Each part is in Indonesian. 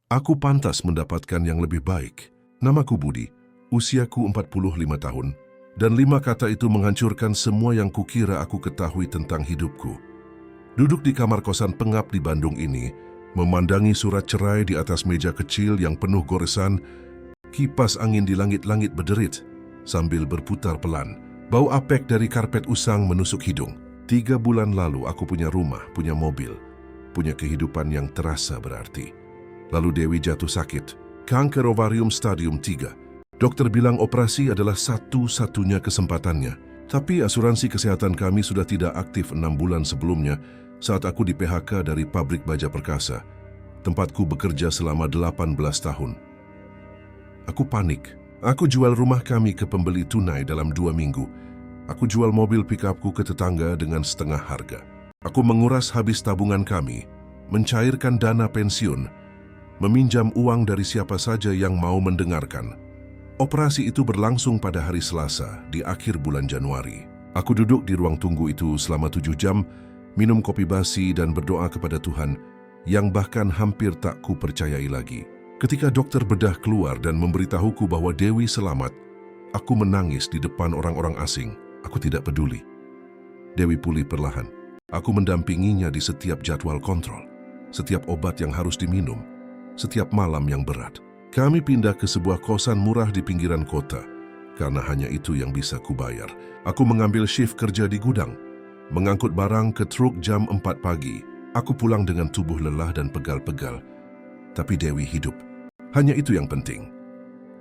Aku pantas mendapatkan yang lebih baik. Namaku Budi, usiaku 45 tahun, dan 5 kata itu menghancurkan semua yang kukira aku ketahui tentang hidupku. Duduk di kamar kosan pengap di Bandung ini, memandangi surat cerai di atas meja kecil yang penuh goresan, kipas angin di langit-langit berderit, sambil berputar pelan. Bau apek dari karpet usang menusuk hidung. 3 bulan lalu aku punya rumah, punya mobil, punya kehidupan yang terasa berarti. Lalu Dewi jatuh sakit, kanker ovarium stadium 3. Dokter bilang operasi adalah satu-satunya kesempatannya. Tapi asuransi kesehatan kami sudah tidak aktif 6 bulan sebelumnya saat aku di PHK dari pabrik baja perkasa, tempatku bekerja selama 18 tahun. Aku panik. Aku jual rumah kami ke pembeli tunai dalam 2 minggu. Aku jual mobil pick-upku ke tetangga dengan setengah harga. Aku menguras habis tabungan kami, mencairkan dana pensiun, meminjam uang dari siapa saja yang mau mendengarkan. Operasi itu berlangsung pada hari Selasa di akhir bulan Januari. Aku duduk di ruang tunggu itu selama 7 jam, minum kopi basi dan berdoa kepada Tuhan yang bahkan hampir tak kupercayai lagi. Ketika dokter bedah keluar dan memberitahuku bahwa Dewi selamat, aku menangis di depan orang-orang asing. Aku tidak peduli. Dewi pulih perlahan. Aku mendampinginya di setiap jadwal kontrol, setiap obat yang harus diminum, setiap malam yang berat. Kami pindah ke sebuah kosan murah di pinggiran kota, karena hanya itu yang bisa kubayar. Aku mengambil shift kerja di gudang, mengangkut barang ke truk jam 4 pagi. Aku pulang dengan tubuh lelah dan pegal-pegal. Tapi Dewi hidup. Hanya itu yang penting.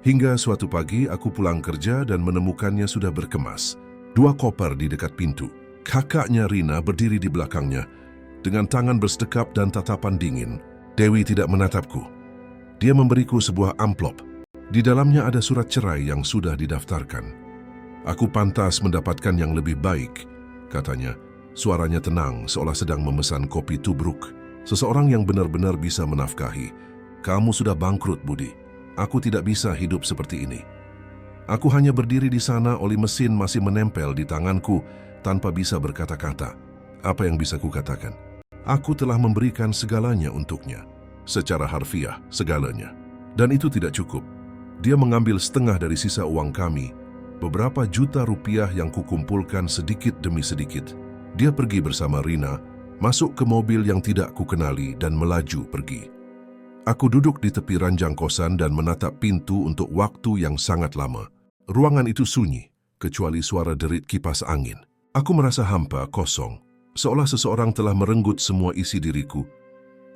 Hingga suatu pagi aku pulang kerja dan menemukannya sudah berkemas. 2 koper di dekat pintu. Kakaknya Rina berdiri di belakangnya, dengan tangan bersedekap dan tatapan dingin. Dewi tidak menatapku. Dia memberiku sebuah amplop. Di dalamnya ada surat cerai yang sudah didaftarkan. Aku pantas mendapatkan yang lebih baik, katanya. Suaranya tenang, seolah sedang memesan kopi tubruk. Seseorang yang benar-benar bisa menafkahi. Kamu sudah bangkrut, Budi. Aku tidak bisa hidup seperti ini. Aku hanya berdiri di sana, oli mesin masih menempel di tanganku tanpa bisa berkata-kata. Apa yang bisa kukatakan? Aku telah memberikan segalanya untuknya. Secara harfiah, segalanya. Dan itu tidak cukup. Dia mengambil setengah dari sisa uang kami, beberapa juta rupiah yang kukumpulkan sedikit demi sedikit. Dia pergi bersama Rina, masuk ke mobil yang tidak kukenali dan melaju pergi. Aku duduk di tepi ranjang kosan dan menatap pintu untuk waktu yang sangat lama. Ruangan itu sunyi, kecuali suara derit kipas angin. Aku merasa hampa, kosong, seolah seseorang telah merenggut semua isi diriku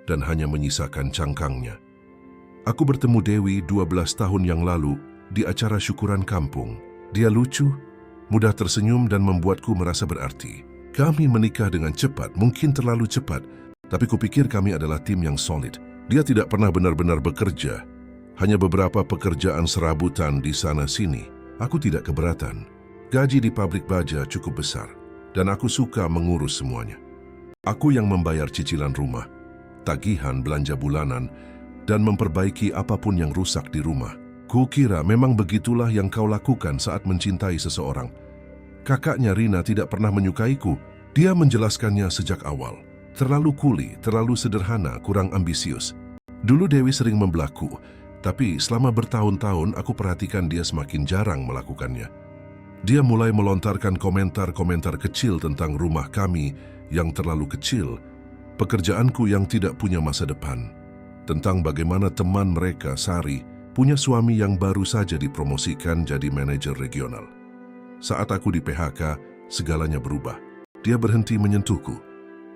dan hanya menyisakan cangkangnya. Aku bertemu Dewi 12 tahun yang lalu di acara syukuran kampung. Dia lucu, mudah tersenyum dan membuatku merasa berarti. Kami menikah dengan cepat, mungkin terlalu cepat, tapi kupikir kami adalah tim yang solid. Dia tidak pernah benar-benar bekerja, hanya beberapa pekerjaan serabutan di sana-sini. Aku tidak keberatan. Gaji di pabrik baja cukup besar, dan aku suka mengurus semuanya. Aku yang membayar cicilan rumah, tagihan belanja bulanan, dan memperbaiki apapun yang rusak di rumah. Kukira memang begitulah yang kau lakukan saat mencintai seseorang. Kakaknya Rina tidak pernah menyukaiku. Dia menjelaskannya sejak awal. Terlalu kuli, terlalu sederhana, kurang ambisius. Dulu Dewi sering membelaku, tapi selama bertahun-tahun aku perhatikan dia semakin jarang melakukannya. Dia mulai melontarkan komentar-komentar kecil tentang rumah kami yang terlalu kecil, pekerjaanku yang tidak punya masa depan, tentang bagaimana teman mereka, Sari, punya suami yang baru saja dipromosikan jadi manajer regional. Saat aku di PHK, segalanya berubah. Dia berhenti menyentuhku,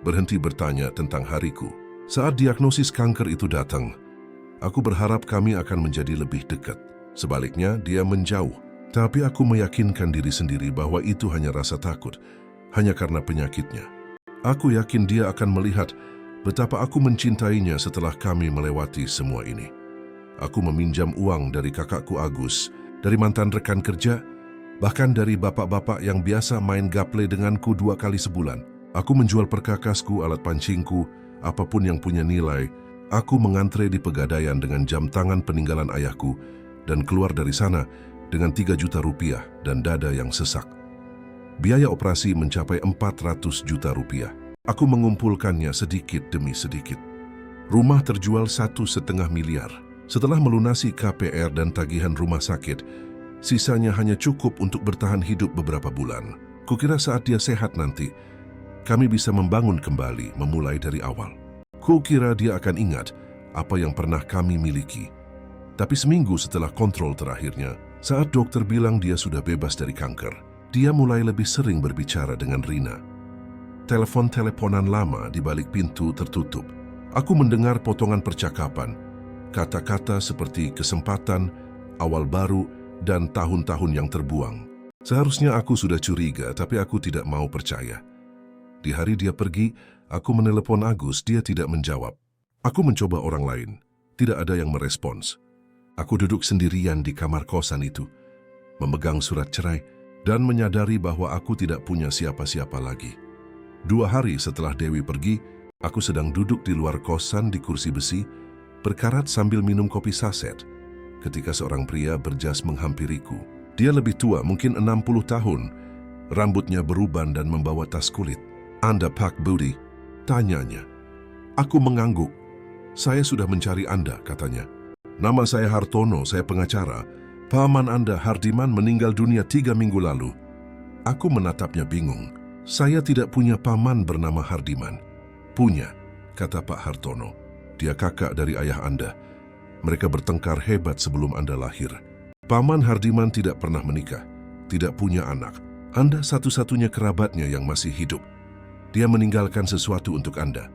berhenti bertanya tentang hariku. Saat diagnosis kanker itu datang, aku berharap kami akan menjadi lebih dekat. Sebaliknya, dia menjauh. Tapi aku meyakinkan diri sendiri bahwa itu hanya rasa takut, hanya karena penyakitnya. Aku yakin dia akan melihat betapa aku mencintainya setelah kami melewati semua ini. Aku meminjam uang dari kakakku Agus, dari mantan rekan kerja, bahkan dari bapak-bapak yang biasa main gaple denganku 2 kali sebulan. Aku menjual perkakasku, alat pancingku, apapun yang punya nilai. Aku mengantre di Pegadaian dengan jam tangan peninggalan ayahku dan keluar dari sana dengan 3 juta rupiah dan dada yang sesak. Biaya operasi mencapai 400 juta rupiah. Aku mengumpulkannya sedikit demi sedikit. Rumah terjual 1,5 miliar. Setelah melunasi KPR dan tagihan rumah sakit, sisanya hanya cukup untuk bertahan hidup beberapa bulan. Kukira saat dia sehat nanti, kami bisa membangun kembali, memulai dari awal. Kukira dia akan ingat apa yang pernah kami miliki. Tapi seminggu setelah kontrol terakhirnya, saat dokter bilang dia sudah bebas dari kanker, dia mulai lebih sering berbicara dengan Rina. Telepon-teleponan lama di balik pintu tertutup. Aku mendengar potongan percakapan, kata-kata seperti kesempatan, awal baru, dan tahun-tahun yang terbuang. Seharusnya aku sudah curiga, tapi aku tidak mau percaya. Di hari dia pergi, aku menelepon Agus, dia tidak menjawab. Aku mencoba orang lain, tidak ada yang merespons. Aku duduk sendirian di kamar kosan itu, memegang surat cerai, dan menyadari bahwa aku tidak punya siapa-siapa lagi. 2 hari setelah Dewi pergi, aku sedang duduk di luar kosan di kursi besi, berkarat sambil minum kopi saset, ketika seorang pria berjas menghampiriku. Dia lebih tua, mungkin 60 tahun. Rambutnya beruban dan membawa tas kulit. "Anda Pak Budi?" tanyanya. Aku mengangguk. "Saya sudah mencari Anda," katanya. "Nama saya Hartono, saya pengacara. Paman Anda, Hardiman, meninggal dunia 3 minggu lalu." Aku menatapnya bingung. "Saya tidak punya paman bernama Hardiman." "Punya," kata Pak Hartono. "Dia kakak dari ayah Anda. Mereka bertengkar hebat sebelum Anda lahir. Paman Hardiman tidak pernah menikah, tidak punya anak. Anda satu-satunya kerabatnya yang masih hidup. Dia meninggalkan sesuatu untuk Anda."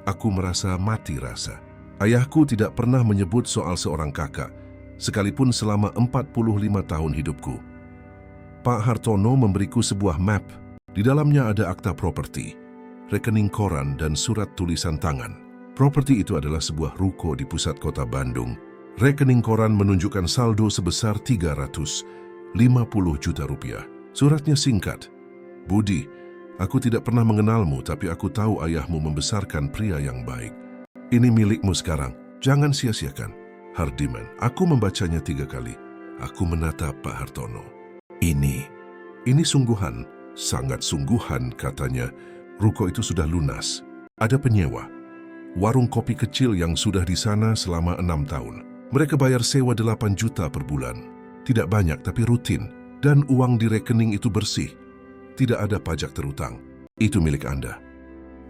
Aku merasa mati rasa. Ayahku tidak pernah menyebut soal seorang kakak, sekalipun selama 45 tahun hidupku. Pak Hartono memberiku sebuah map. Di dalamnya ada akta properti, rekening koran, dan surat tulisan tangan. Properti itu adalah sebuah ruko di pusat kota Bandung. Rekening koran menunjukkan saldo sebesar 350 juta rupiah. Suratnya singkat. "Budi, aku tidak pernah mengenalmu, tapi aku tahu ayahmu membesarkan pria yang baik. Ini milikmu sekarang, jangan sia-siakan. Hardiman." Aku membacanya 3 kali. Aku menatap Pak Hartono. Ini sungguhan, sangat sungguhan, katanya. Ruko itu sudah lunas. Ada penyewa. Warung kopi kecil yang sudah di sana selama 6 tahun. Mereka bayar sewa 8 juta per bulan. Tidak banyak tapi rutin. Dan uang di rekening itu bersih. Tidak ada pajak terutang. Itu milik Anda.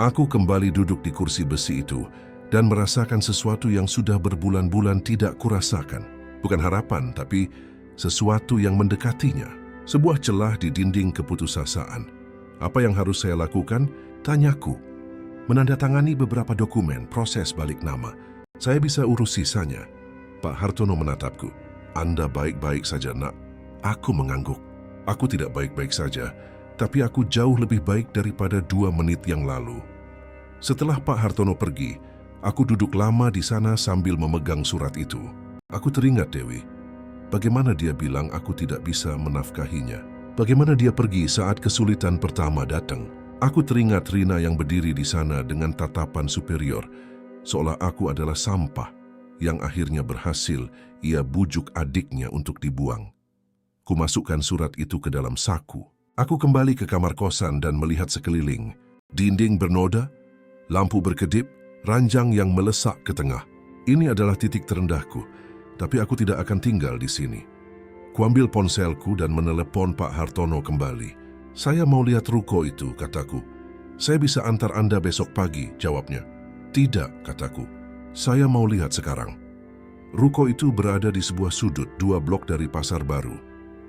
Aku kembali duduk di kursi besi itu dan merasakan sesuatu yang sudah berbulan-bulan tidak kurasakan. Bukan harapan, tapi sesuatu yang mendekatinya. Sebuah celah di dinding keputusasaan. Apa yang harus saya lakukan? Tanyaku. Menandatangani beberapa dokumen, proses balik nama. Saya bisa urus sisanya. Pak Hartono menatapku. "Anda baik-baik saja, nak?" Aku mengangguk. Aku tidak baik-baik saja, tapi aku jauh lebih baik daripada 2 menit yang lalu. Setelah Pak Hartono pergi, aku duduk lama di sana sambil memegang surat itu. Aku teringat Dewi. Bagaimana dia bilang aku tidak bisa menafkahinya? Bagaimana dia pergi saat kesulitan pertama datang? Aku teringat Rina yang berdiri di sana dengan tatapan superior, seolah aku adalah sampah yang akhirnya berhasil ia bujuk adiknya untuk dibuang. Kumasukkan surat itu ke dalam saku. Aku kembali ke kamar kosan dan melihat sekeliling. Dinding bernoda, lampu berkedip, ranjang yang melesak ke tengah. Ini adalah titik terendahku, tapi aku tidak akan tinggal di sini. Kuambil ponselku dan menelepon Pak Hartono kembali. "Saya mau lihat ruko itu," kataku. "Saya bisa antar Anda besok pagi," jawabnya. "Tidak," kataku. "Saya mau lihat sekarang." Ruko itu berada di sebuah sudut 2 blok dari Pasar Baru.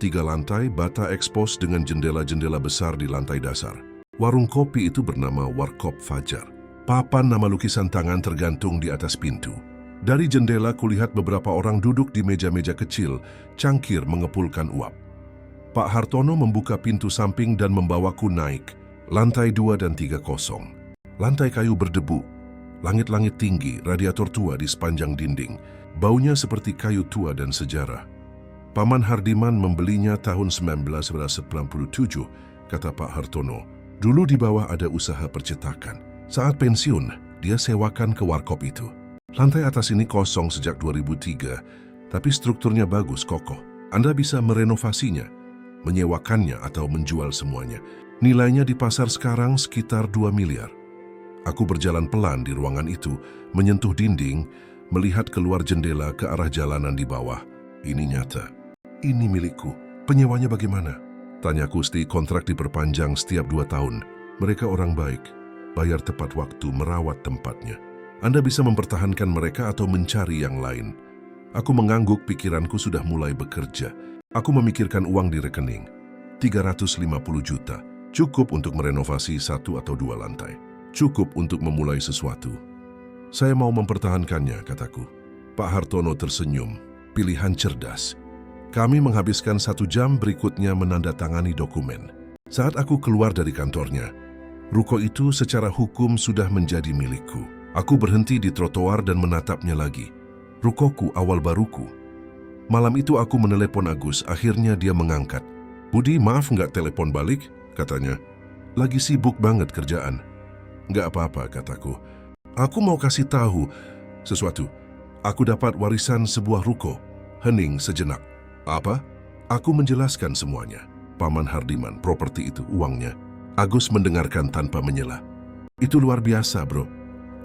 3 lantai, bata ekspos dengan jendela-jendela besar di lantai dasar. Warung kopi itu bernama Warkop Fajar. Papan nama lukisan tangan tergantung di atas pintu. Dari jendela kulihat beberapa orang duduk di meja-meja kecil, cangkir mengepulkan uap. Pak Hartono membuka pintu samping dan membawaku naik. Lantai 2 dan 3 kosong. Lantai kayu berdebu. Langit-langit tinggi, radiator tua di sepanjang dinding. Baunya seperti kayu tua dan sejarah. Paman Hardiman membelinya tahun 1997, kata Pak Hartono. Dulu di bawah ada usaha percetakan. Saat pensiun, dia sewakan ke warkop itu. Lantai atas ini kosong sejak 2003, tapi strukturnya bagus, kokoh. Anda bisa merenovasinya, menyewakannya atau menjual semuanya. Nilainya di pasar sekarang sekitar 2 miliar. Aku berjalan pelan di ruangan itu, menyentuh dinding, melihat keluar jendela ke arah jalanan di bawah. Ini nyata. Ini milikku. Penyewanya bagaimana? Tanya Kusti. Kontrak diperpanjang setiap 2 tahun. Mereka orang baik. Bayar tepat waktu, merawat tempatnya. Anda bisa mempertahankan mereka atau mencari yang lain. Aku mengangguk, pikiranku sudah mulai bekerja. Aku memikirkan uang di rekening. 350 juta. Cukup untuk merenovasi 1 atau 2 lantai. Cukup untuk memulai sesuatu. Saya mau mempertahankannya, kataku. Pak Hartono tersenyum. Pilihan cerdas. Kami menghabiskan 1 jam berikutnya menandatangani dokumen. Saat aku keluar dari kantornya, ruko itu secara hukum sudah menjadi milikku. Aku berhenti di trotoar dan menatapnya lagi. Rukoku, awal baruku. Malam itu aku menelepon Agus, akhirnya dia mengangkat. Budi, maaf nggak telepon balik, katanya. Lagi sibuk banget kerjaan. Nggak apa-apa, kataku. Aku mau kasih tahu sesuatu. Aku dapat warisan sebuah ruko. Hening sejenak. Apa? Aku menjelaskan semuanya. Paman Hardiman, properti itu, uangnya. Agus mendengarkan tanpa menyela. Itu luar biasa, bro,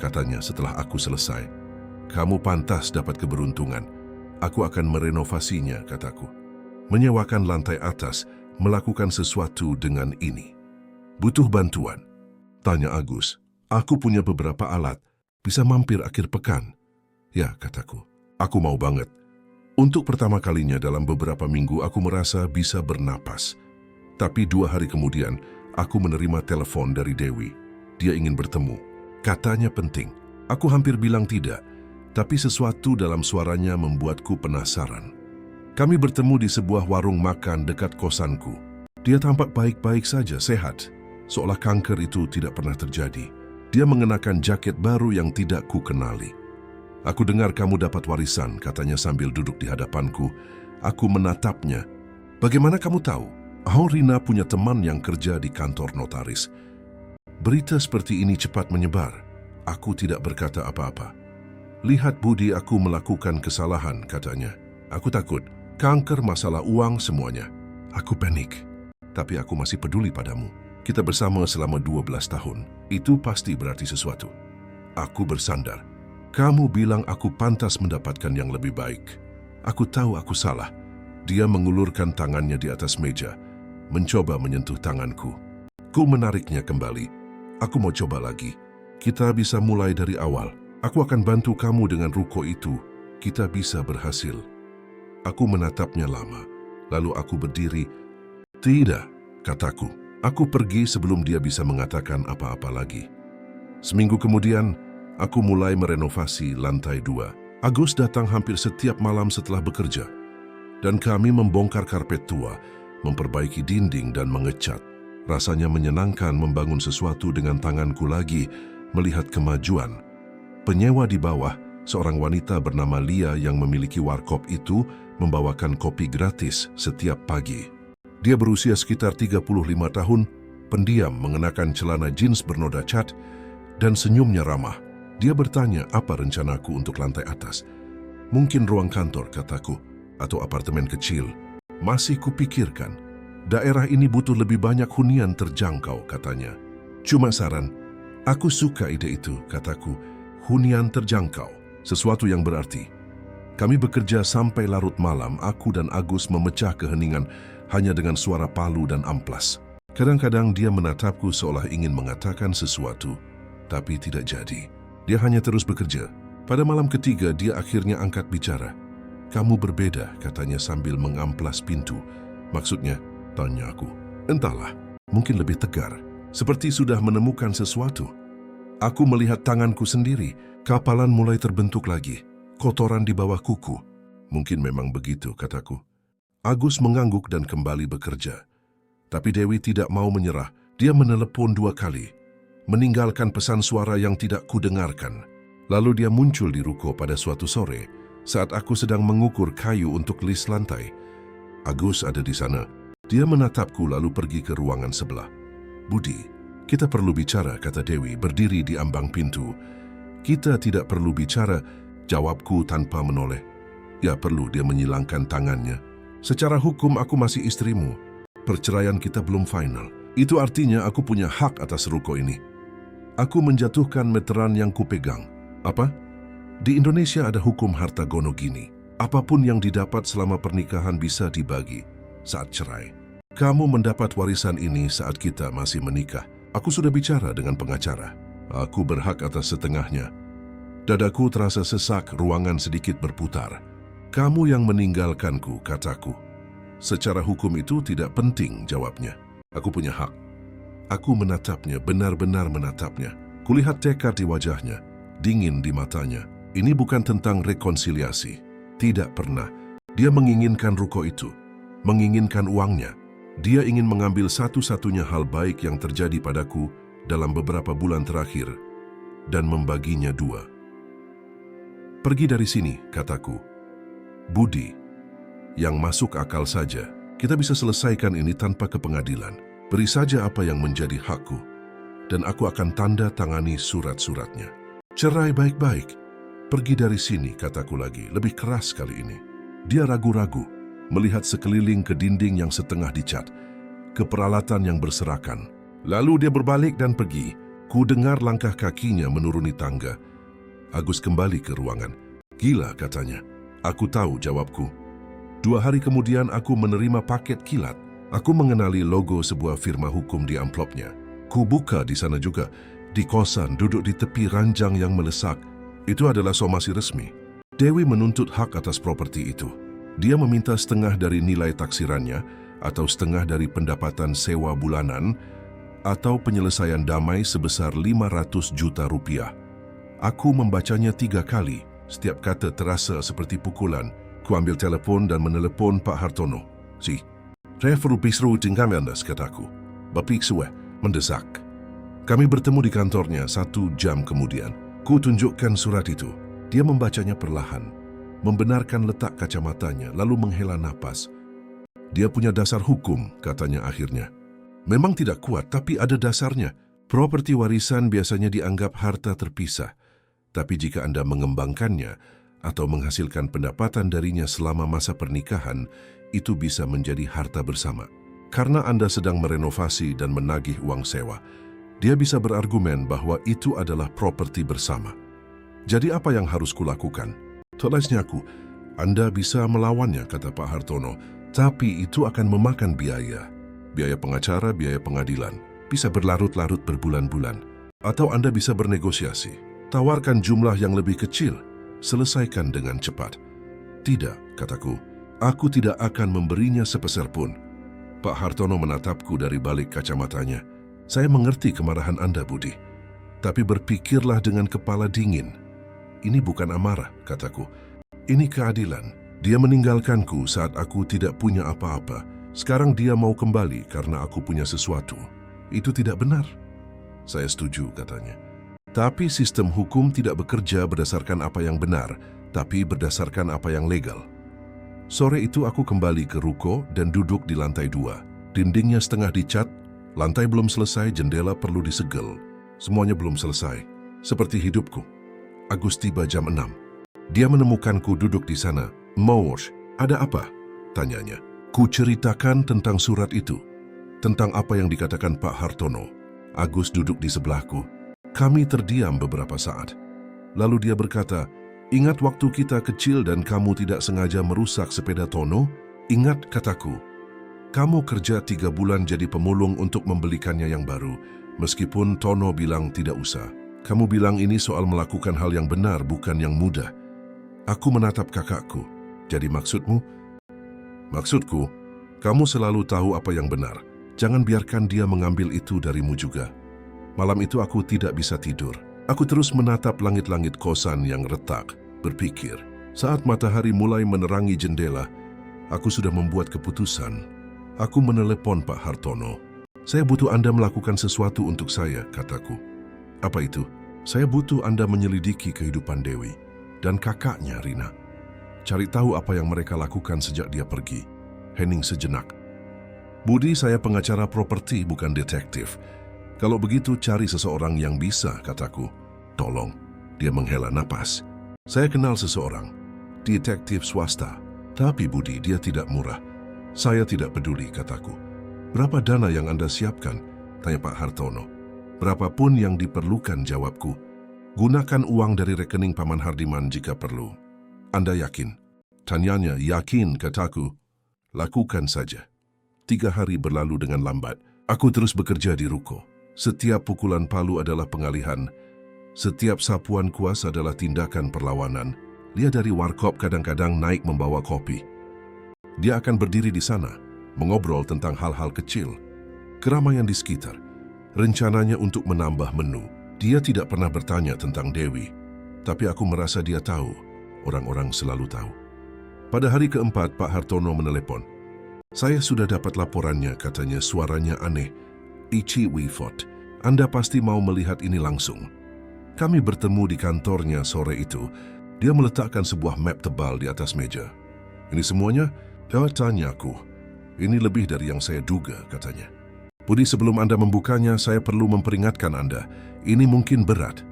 katanya setelah aku selesai. Kamu pantas dapat keberuntungan. Aku akan merenovasinya, kataku. Menyewakan lantai atas, melakukan sesuatu dengan ini. Butuh bantuan? Tanya Agus. Aku punya beberapa alat. Bisa mampir akhir pekan? Ya, kataku. Aku mau banget. Untuk pertama kalinya dalam beberapa minggu aku merasa bisa bernapas. Tapi 2 hari kemudian, aku menerima telepon dari Dewi. Dia ingin bertemu. Katanya penting. Aku hampir bilang tidak. Tapi sesuatu dalam suaranya membuatku penasaran. Kami bertemu di sebuah warung makan dekat kosanku. Dia tampak baik-baik saja, sehat. Seolah kanker itu tidak pernah terjadi. Dia mengenakan jaket baru yang tidak ku kenali. Aku dengar kamu dapat warisan, katanya sambil duduk di hadapanku. Aku menatapnya. Bagaimana kamu tahu? Oh, Rina punya teman yang kerja di kantor notaris. Berita seperti ini cepat menyebar. Aku tidak berkata apa-apa. Lihat Budi, aku melakukan kesalahan, katanya. Aku takut. Kanker, masalah uang, semuanya. Aku panik. Tapi aku masih peduli padamu. Kita bersama selama 12 tahun. Itu pasti berarti sesuatu. Aku bersandar. Kamu bilang aku pantas mendapatkan yang lebih baik. Aku tahu aku salah. Dia mengulurkan tangannya di atas meja, mencoba menyentuh tanganku. Ku menariknya kembali. Aku mau coba lagi. Kita bisa mulai dari awal. Aku akan bantu kamu dengan ruko itu. Kita bisa berhasil. Aku menatapnya lama. Lalu aku berdiri. Tidak, kataku. Aku pergi sebelum dia bisa mengatakan apa-apa lagi. Seminggu kemudian, aku mulai merenovasi lantai 2. Agus datang hampir setiap malam setelah bekerja. Dan kami membongkar karpet tua, memperbaiki dinding dan mengecat. Rasanya menyenangkan membangun sesuatu dengan tanganku lagi, melihat kemajuan. Penyewa di bawah, seorang wanita bernama Lia yang memiliki warkop itu, membawakan kopi gratis setiap pagi. Dia berusia sekitar 35 tahun, pendiam, mengenakan celana jeans bernoda cat, dan senyumnya ramah. Dia bertanya apa rencanaku untuk lantai atas. Mungkin ruang kantor, kataku, atau apartemen kecil. Masih kupikirkan. Daerah ini butuh lebih banyak hunian terjangkau, katanya. Cuma saran. Aku suka ide itu, kataku. Hunian terjangkau, sesuatu yang berarti. Kami bekerja sampai larut malam, aku dan Agus memecah keheningan hanya dengan suara palu dan amplas. Kadang-kadang dia menatapku seolah ingin mengatakan sesuatu, tapi tidak jadi. Dia hanya terus bekerja. Pada malam ketiga, dia akhirnya angkat bicara. Kamu berbeda, katanya sambil mengamplas pintu. Maksudnya, tanya aku. Entahlah, mungkin lebih tegar. Seperti sudah menemukan sesuatu. Aku melihat tanganku sendiri. Kapalan mulai terbentuk lagi. Kotoran di bawah kuku. Mungkin memang begitu, kataku. Agus mengangguk dan kembali bekerja. Tapi Dewi tidak mau menyerah. Dia menelepon 2 kali. Meninggalkan pesan suara yang tidak kudengarkan. Lalu dia muncul di ruko pada suatu sore, saat aku sedang mengukur kayu untuk lis lantai. Agus ada di sana. Dia menatapku lalu pergi ke ruangan sebelah. Budi, kita perlu bicara, kata Dewi berdiri di ambang pintu. Kita tidak perlu bicara, jawabku tanpa menoleh. Ya perlu, dia menyilangkan tangannya. Secara hukum aku masih istrimu. Perceraian kita belum final. Itu artinya aku punya hak atas ruko ini. Aku menjatuhkan meteran yang kupegang. Apa? Di Indonesia ada hukum harta gono gini. Apapun yang didapat selama pernikahan bisa dibagi saat cerai. Kamu mendapat warisan ini saat kita masih menikah. Aku sudah bicara dengan pengacara. Aku berhak atas setengahnya. Dadaku terasa sesak, ruangan sedikit berputar. Kamu yang meninggalkanku, kataku. Secara hukum itu tidak penting, jawabnya. Aku punya hak. Aku menatapnya, benar-benar menatapnya. Kulihat tekad di wajahnya, dingin di matanya. Ini bukan tentang rekonsiliasi. Tidak pernah. Dia menginginkan ruko itu, menginginkan uangnya. Dia ingin mengambil satu-satunya hal baik yang terjadi padaku dalam beberapa bulan terakhir dan membaginya dua. Pergi dari sini, kataku. Budi, yang masuk akal saja. Kita bisa selesaikan ini tanpa ke pengadilan. Beri saja apa yang menjadi hakku, dan aku akan tanda tangani surat-suratnya. Cerai baik-baik. Pergi dari sini, kataku lagi, lebih keras kali ini. Dia ragu-ragu, melihat sekeliling ke dinding yang setengah dicat, ke peralatan yang berserakan. Lalu dia berbalik dan pergi. Ku dengar langkah kakinya menuruni tangga. Agus kembali ke ruangan. Gila, katanya. Aku tahu, jawabku. 2 hari kemudian aku menerima paket kilat. Aku mengenali logo sebuah firma hukum di amplopnya. Ku buka di sana juga. Di kosan, duduk di tepi ranjang yang melesak. Itu adalah somasi resmi. Dewi menuntut hak atas properti itu. Dia meminta setengah dari nilai taksirannya, atau setengah dari pendapatan sewa bulanan, atau penyelesaian damai sebesar 500 juta rupiah. Aku membacanya 3 kali. Setiap kata terasa seperti pukulan. Ku ambil telepon dan menelepon Pak Hartono. Saya perlu bicara dengan Anda, kataku. Bapak suwe, mendesak. Kami bertemu di kantornya 1 jam kemudian. Ku tunjukkan surat itu. Dia membacanya perlahan, membenarkan letak kacamatanya, lalu menghela napas. Dia punya dasar hukum, katanya akhirnya. Memang tidak kuat, tapi ada dasarnya. Properti warisan biasanya dianggap harta terpisah. Tapi jika Anda mengembangkannya atau menghasilkan pendapatan darinya selama masa pernikahan, itu bisa menjadi harta bersama. Karena Anda sedang merenovasi dan menagih uang sewa, dia bisa berargumen bahwa itu adalah properti bersama. Jadi apa yang harus kulakukan? Tulisnya aku, Anda bisa melawannya, kata Pak Hartono, tapi itu akan memakan biaya. Biaya pengacara, biaya pengadilan. Bisa berlarut-larut berbulan-bulan. Atau Anda bisa bernegosiasi. Tawarkan jumlah yang lebih kecil. Selesaikan dengan cepat. Tidak, kataku. Aku tidak akan memberinya sepeser pun. Pak Hartono menatapku dari balik kacamatanya. Saya mengerti kemarahan Anda, Budi. Tapi berpikirlah dengan kepala dingin. Ini bukan amarah, kataku. Ini keadilan. Dia meninggalkanku saat aku tidak punya apa-apa. Sekarang dia mau kembali karena aku punya sesuatu. Itu tidak benar. Saya setuju, katanya. Tapi sistem hukum tidak bekerja berdasarkan apa yang benar, tapi berdasarkan apa yang legal. Sore itu aku kembali ke ruko dan duduk di lantai 2. Dindingnya setengah dicat, lantai belum selesai, jendela perlu disegel. Semuanya belum selesai. Seperti hidupku. Agus tiba jam 6. Dia menemukanku duduk di sana. Mosh, ada apa? Tanyanya. Ku ceritakan tentang surat itu. Tentang apa yang dikatakan Pak Hartono. Agus duduk di sebelahku. Kami terdiam beberapa saat. Lalu dia berkata, ingat waktu kita kecil dan kamu tidak sengaja merusak sepeda Tono? Ingat, kataku. Kamu kerja 3 bulan jadi pemulung untuk membelikannya yang baru. Meskipun Tono bilang tidak usah. Kamu bilang ini soal melakukan hal yang benar, bukan yang mudah. Aku menatap kakakku. Jadi maksudmu? Maksudku, kamu selalu tahu apa yang benar. Jangan biarkan dia mengambil itu darimu juga. Malam itu aku tidak bisa tidur. Aku terus menatap langit-langit kosan yang retak, berpikir. Saat matahari mulai menerangi jendela, aku sudah membuat keputusan. Aku menelepon Pak Hartono. Saya butuh Anda melakukan sesuatu untuk saya, kataku. Apa itu? Saya butuh Anda menyelidiki kehidupan Dewi dan kakaknya Rina. Cari tahu apa yang mereka lakukan sejak dia pergi. Hening sejenak. Budi, saya pengacara properti, bukan detektif. Kalau begitu cari seseorang yang bisa, kataku. Tolong. Dia menghela napas. Saya kenal seseorang. Detektif swasta. Tapi Budi, dia tidak murah. Saya tidak peduli, kataku. Berapa dana yang Anda siapkan? Tanya Pak Hartono. Berapapun yang diperlukan, jawabku. Gunakan uang dari rekening Paman Hardiman jika perlu. Anda yakin? Tanyanya. Yakin, kataku. Lakukan saja. 3 hari berlalu dengan lambat. Aku terus bekerja di ruko. Setiap pukulan palu adalah pengalihan. Setiap sapuan kuas adalah tindakan perlawanan. Dia dari warkop kadang-kadang naik membawa kopi. Dia akan berdiri di sana, mengobrol tentang hal-hal kecil. Keramaian di sekitar. Rencananya untuk menambah menu. Dia tidak pernah bertanya tentang Dewi. Tapi aku merasa dia tahu. Orang-orang selalu tahu. Pada hari keempat, Pak Hartono menelepon. Saya sudah dapat laporannya, katanya, suaranya aneh. Ichi Wifot, Anda pasti mau melihat ini langsung. Kami bertemu di kantornya sore itu. Dia meletakkan sebuah map tebal di atas meja. Ini semuanya? Tanyaku. Ini lebih dari yang saya duga, katanya. Budi, sebelum Anda membukanya, saya perlu memperingatkan Anda. Ini mungkin berat.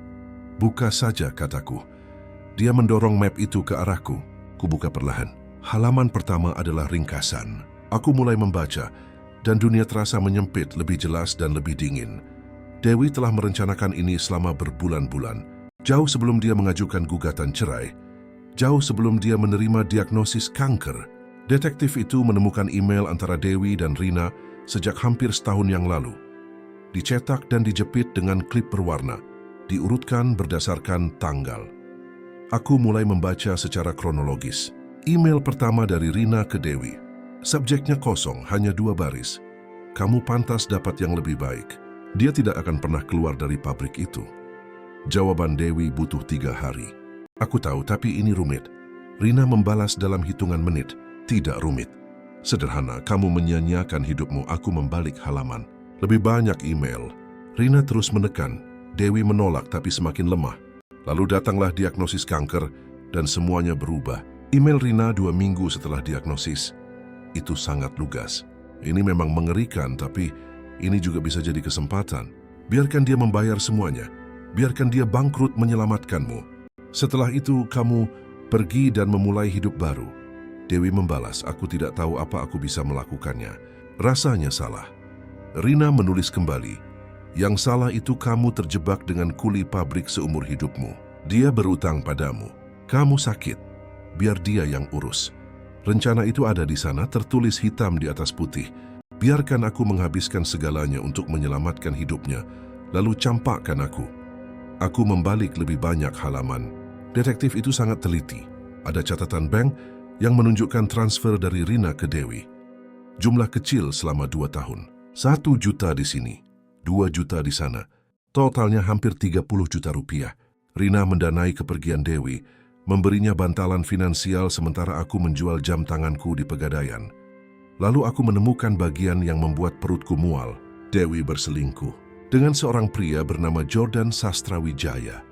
Buka saja, kataku. Dia mendorong map itu ke arahku. Kubuka perlahan. Halaman pertama adalah ringkasan. Aku mulai membaca, dan dunia terasa menyempit, lebih jelas dan lebih dingin. Dewi telah merencanakan ini selama berbulan-bulan. Jauh sebelum dia mengajukan gugatan cerai. Jauh sebelum dia menerima diagnosis kanker. Detektif itu menemukan email antara Dewi dan Rina sejak hampir setahun yang lalu. Dicetak dan dijepit dengan klip berwarna, diurutkan berdasarkan tanggal. Aku mulai membaca secara kronologis. Email pertama dari Rina ke Dewi. Subjeknya kosong, hanya 2 baris. Kamu pantas dapat yang lebih baik. Dia tidak akan pernah keluar dari pabrik itu. Jawaban Dewi butuh 3 hari. Aku tahu, tapi ini rumit. Rina membalas dalam hitungan menit. Tidak rumit. Sederhana, kamu menyia-nyiakan hidupmu, aku membalik halaman. Lebih banyak email. Rina terus menekan. Dewi menolak tapi semakin lemah. Lalu datanglah diagnosis kanker dan semuanya berubah. Email Rina 2 minggu setelah diagnosis. Itu sangat lugas. Ini memang mengerikan, tapi ini juga bisa jadi kesempatan. Biarkan dia membayar semuanya. Biarkan dia bangkrut menyelamatkanmu. Setelah itu kamu pergi dan memulai hidup baru. Dewi membalas, aku tidak tahu apa aku bisa melakukannya. Rasanya salah. Rina menulis kembali, yang salah itu kamu terjebak dengan kuli pabrik seumur hidupmu. Dia berutang padamu. Kamu sakit. Biar dia yang urus. Rencana itu ada di sana, tertulis hitam di atas putih. Biarkan aku menghabiskan segalanya untuk menyelamatkan hidupnya, lalu campakkan aku. Aku membalik lebih banyak halaman. Detektif itu sangat teliti. Ada catatan bank yang menunjukkan transfer dari Rina ke Dewi. Jumlah kecil selama 2 tahun. 1 juta di sini, 2 juta di sana. Totalnya hampir 30 juta rupiah. Rina mendanai kepergian Dewi, memberinya bantalan finansial sementara aku menjual jam tanganku di Pegadaian. Lalu aku menemukan bagian yang membuat perutku mual. Dewi berselingkuh dengan seorang pria bernama Jordan Sastrawijaya,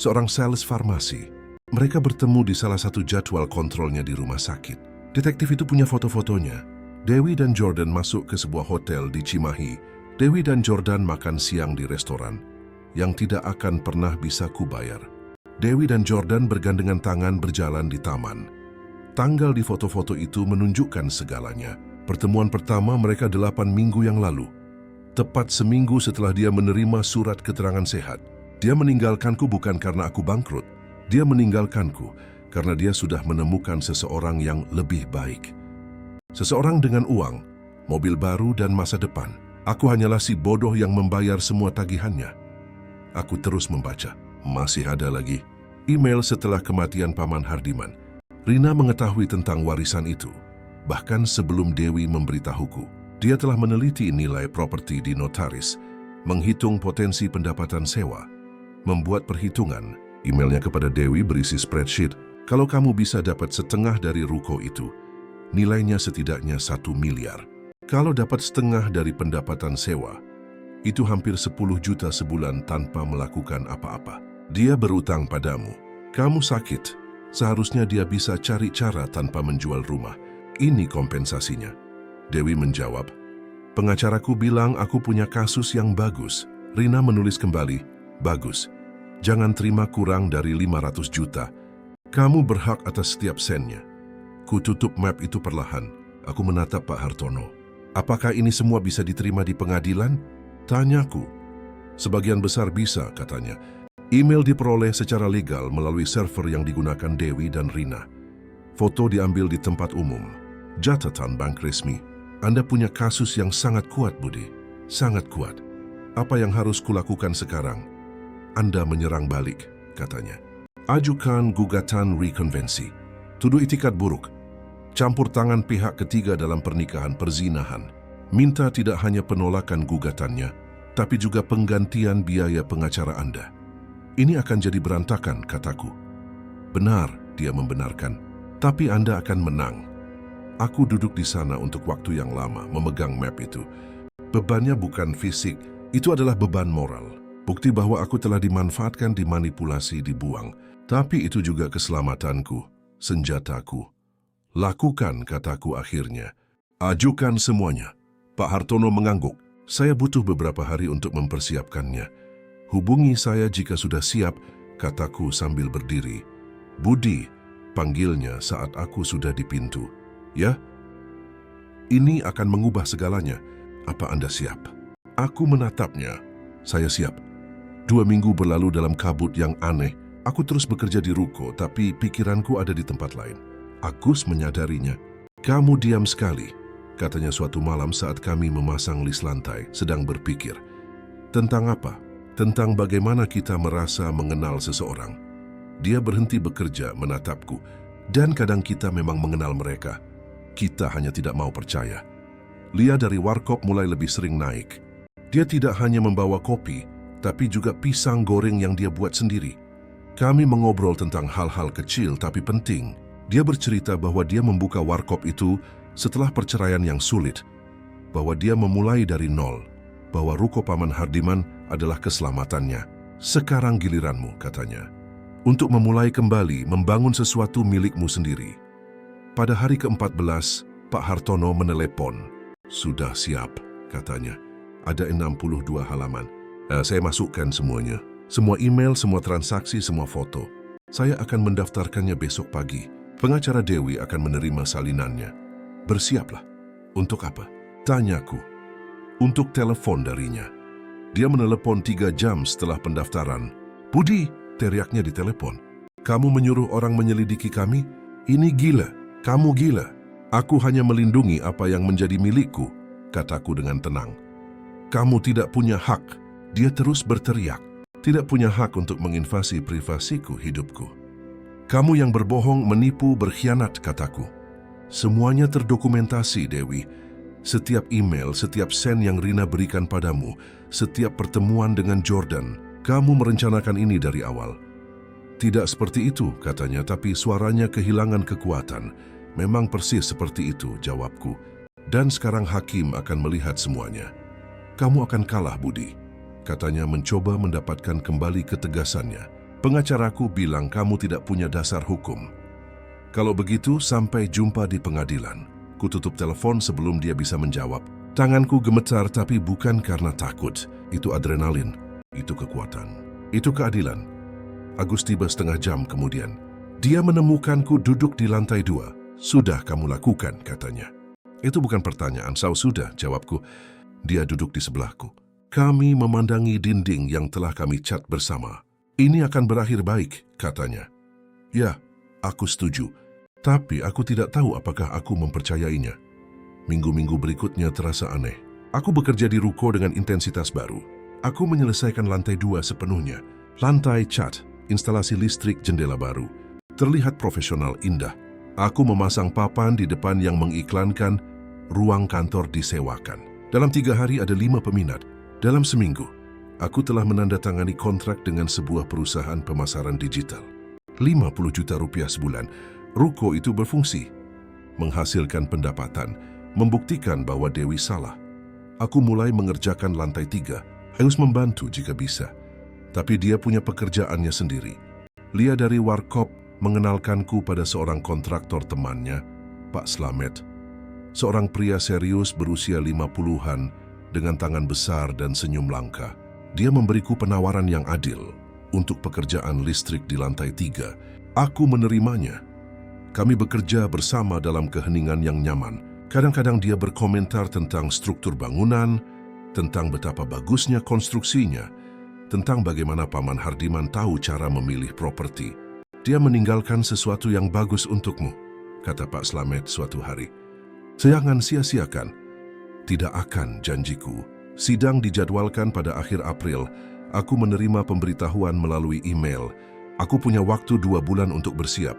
seorang sales farmasi. Mereka bertemu di salah satu jadwal kontrolnya di rumah sakit. Detektif itu punya foto-fotonya. Dewi dan Jordan masuk ke sebuah hotel di Cimahi. Dewi dan Jordan makan siang di restoran yang tidak akan pernah bisa kubayar. Dewi dan Jordan bergandengan tangan berjalan di taman. Tanggal di foto-foto itu menunjukkan segalanya. Pertemuan pertama mereka 8 minggu yang lalu. Tepat seminggu setelah dia menerima surat keterangan sehat. Dia meninggalkanku bukan karena aku bangkrut. Dia meninggalkanku karena dia sudah menemukan seseorang yang lebih baik. Seseorang dengan uang, mobil baru dan masa depan. Aku hanyalah si bodoh yang membayar semua tagihannya. Aku terus membaca. Masih ada lagi. Email setelah kematian Paman Hardiman. Rina mengetahui tentang warisan itu. Bahkan sebelum Dewi memberitahuku. Dia telah meneliti nilai properti di notaris, menghitung potensi pendapatan sewa, membuat perhitungan. Emailnya kepada Dewi berisi spreadsheet. Kalau kamu bisa dapat setengah dari ruko itu, nilainya setidaknya 1 miliar. Kalau dapat setengah dari pendapatan sewa, itu hampir 10 juta sebulan tanpa melakukan apa-apa. Dia berutang padamu. Kamu sakit. Seharusnya dia bisa cari cara tanpa menjual rumah. Ini kompensasinya. Dewi menjawab, pengacaraku bilang aku punya kasus yang bagus. Rina menulis kembali, bagus. Jangan terima kurang dari 500 juta. Kamu berhak atas setiap sennya. Ku tutup map itu perlahan. Aku menatap Pak Hartono. Apakah ini semua bisa diterima di pengadilan? Tanyaku. Sebagian besar bisa, katanya. Email diperoleh secara legal melalui server yang digunakan Dewi dan Rina. Foto diambil di tempat umum. Catatan bank resmi. Anda punya kasus yang sangat kuat, Budi. Sangat kuat. Apa yang harus kulakukan sekarang? Anda menyerang balik, katanya. Ajukan gugatan rekonvensi. Tuduh itikat buruk. Campur tangan pihak ketiga dalam pernikahan perzinahan. Minta tidak hanya penolakan gugatannya, tapi juga penggantian biaya pengacara Anda. Ini akan jadi berantakan, kataku. Benar, dia membenarkan. Tapi Anda akan menang. Aku duduk di sana untuk waktu yang lama, memegang map itu. Bebannya bukan fisik, itu adalah beban moral. Bukti bahwa aku telah dimanfaatkan, dimanipulasi, dibuang. Tapi itu juga keselamatanku, senjataku. Lakukan, kataku akhirnya. Ajukan semuanya. Pak Hartono mengangguk. Saya butuh beberapa hari untuk mempersiapkannya. Hubungi saya jika sudah siap, kataku sambil berdiri. Budi, panggilnya saat aku sudah di pintu. Ya? Ini akan mengubah segalanya. Apa Anda siap? Aku menatapnya. Saya siap. 2 minggu berlalu dalam kabut yang aneh. Aku terus bekerja di ruko, tapi pikiranku ada di tempat lain. Agus menyadarinya. Kamu diam sekali, katanya suatu malam saat kami memasang list lantai, sedang berpikir. Tentang apa? Tentang bagaimana kita merasa mengenal seseorang. Dia berhenti bekerja, menatapku. Dan kadang kita memang mengenal mereka. Kita hanya tidak mau percaya. Lia dari warkop mulai lebih sering naik. Dia tidak hanya membawa kopi, tapi juga pisang goreng yang dia buat sendiri. Kami mengobrol tentang hal-hal kecil tapi penting. Dia bercerita bahwa dia membuka warkop itu setelah perceraian yang sulit, bahwa dia memulai dari nol, bahwa ruko Paman Hardiman adalah keselamatannya. Sekarang giliranmu, katanya, untuk memulai kembali membangun sesuatu milikmu sendiri. Pada hari ke-14, Pak Hartono menelepon. Sudah siap, katanya. Ada 62 halaman. Saya masukkan semuanya. Semua email, semua transaksi, semua foto. Saya akan mendaftarkannya besok pagi. Pengacara Dewi akan menerima salinannya. Bersiaplah. Untuk apa? Tanyaku. Untuk telepon darinya. Dia menelepon 3 jam setelah pendaftaran. Budi, teriaknya di telepon. Kamu menyuruh orang menyelidiki kami? Ini gila. Kamu gila. Aku hanya melindungi apa yang menjadi milikku, kataku dengan tenang. Kamu tidak punya hak. Dia terus berteriak. Tidak punya hak untuk menginvasi privasiku, hidupku. Kamu yang berbohong, menipu, berkhianat, kataku. Semuanya terdokumentasi, Dewi. Setiap email, setiap sen yang Rina berikan padamu, setiap pertemuan dengan Jordan, kamu merencanakan ini dari awal. Tidak seperti itu, katanya, tapi suaranya kehilangan kekuatan. Memang persis seperti itu, jawabku. Dan sekarang hakim akan melihat semuanya. Kamu akan kalah, Budi. Katanya mencoba mendapatkan kembali ketegasannya. Pengacaraku bilang kamu tidak punya dasar hukum. Kalau begitu, sampai jumpa di pengadilan. Ku tutup telepon sebelum dia bisa menjawab. Tanganku gemetar tapi bukan karena takut. Itu adrenalin. Itu kekuatan. Itu keadilan. Agus tiba setengah jam kemudian. Dia menemukanku duduk di lantai 2. Sudah kamu lakukan, katanya. Itu bukan pertanyaan, sudah, jawabku. Dia duduk di sebelahku. Kami memandangi dinding yang telah kami cat bersama. Ini akan berakhir baik, katanya. Ya, aku setuju. Tapi aku tidak tahu apakah aku mempercayainya. Minggu-minggu berikutnya terasa aneh. Aku bekerja di ruko dengan intensitas baru. Aku menyelesaikan lantai 2 sepenuhnya. Lantai cat, instalasi listrik, jendela baru. Terlihat profesional, indah. Aku memasang papan di depan yang mengiklankan ruang kantor disewakan. Dalam 3 hari ada 5 peminat. Dalam seminggu, aku telah menandatangani kontrak dengan sebuah perusahaan pemasaran digital. 50 juta rupiah sebulan. Ruko itu berfungsi, menghasilkan pendapatan, membuktikan bahwa Dewi salah. Aku mulai mengerjakan lantai 3, harus membantu jika bisa. Tapi dia punya pekerjaannya sendiri. Lia dari warkop mengenalkanku pada seorang kontraktor temannya, Pak Slamet. Seorang pria serius berusia 50-an dengan tangan besar dan senyum langka. Dia memberiku penawaran yang adil untuk pekerjaan listrik di lantai 3. Aku menerimanya. Kami bekerja bersama dalam keheningan yang nyaman. Kadang-kadang dia berkomentar tentang struktur bangunan, tentang betapa bagusnya konstruksinya, tentang bagaimana Paman Hardiman tahu cara memilih properti. Dia meninggalkan sesuatu yang bagus untukmu, kata Pak Slamet suatu hari. Jangan sia-siakan. Tidak akan, janjiku. Sidang dijadwalkan pada akhir April. Aku menerima pemberitahuan melalui email. Aku punya waktu 2 bulan untuk bersiap.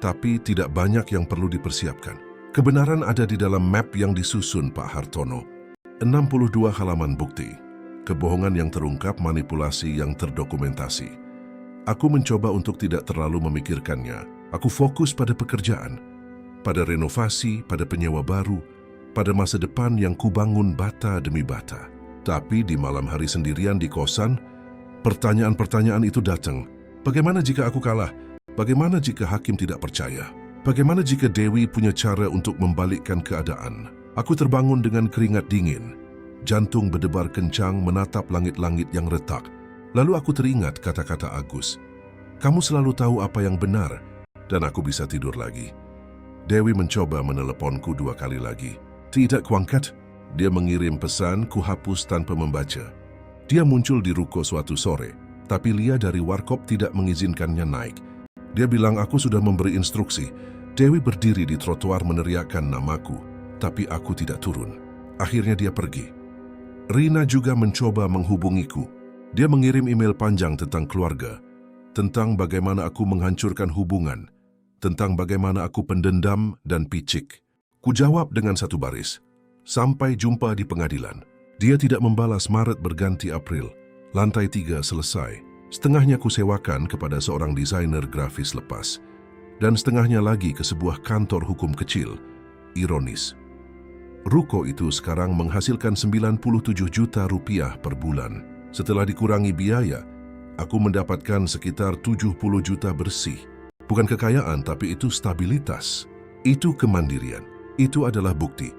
Tapi tidak banyak yang perlu dipersiapkan. Kebenaran ada di dalam map yang disusun Pak Hartono. 62 halaman bukti. Kebohongan yang terungkap, manipulasi yang terdokumentasi. Aku mencoba untuk tidak terlalu memikirkannya. Aku fokus pada pekerjaan, pada renovasi, pada penyewa baru, pada masa depan yang kubangun bata demi bata. Tapi di malam hari sendirian di kosan, pertanyaan-pertanyaan itu datang. Bagaimana jika aku kalah? Bagaimana jika hakim tidak percaya? Bagaimana jika Dewi punya cara untuk membalikkan keadaan? Aku terbangun dengan keringat dingin. Jantung berdebar kencang menatap langit-langit yang retak. Lalu aku teringat kata-kata Agus. Kamu selalu tahu apa yang benar, dan aku bisa tidur lagi. Dewi mencoba meneleponku 2 kali lagi. Tidak kuangkat. Dia mengirim pesan, ku hapus tanpa membaca. Dia muncul di ruko suatu sore, tapi Lia dari warkop tidak mengizinkannya naik. Dia bilang aku sudah memberi instruksi. Dewi berdiri di trotoar meneriakkan namaku, tapi aku tidak turun. Akhirnya dia pergi. Rina juga mencoba menghubungiku. Dia mengirim email panjang tentang keluarga, tentang bagaimana aku menghancurkan hubungan, tentang bagaimana aku pendendam dan picik. Ku jawab dengan 1 baris. Sampai jumpa di pengadilan. Dia tidak membalas. Maret berganti April. Lantai 3 selesai. Setengahnya kusewakan kepada seorang desainer grafis lepas, dan setengahnya lagi ke sebuah kantor hukum kecil. Ironis. Ruko itu sekarang menghasilkan 97 juta rupiah per bulan. Setelah dikurangi biaya, aku mendapatkan sekitar 70 juta bersih. Bukan kekayaan, tapi itu stabilitas. Itu kemandirian. Itu adalah bukti.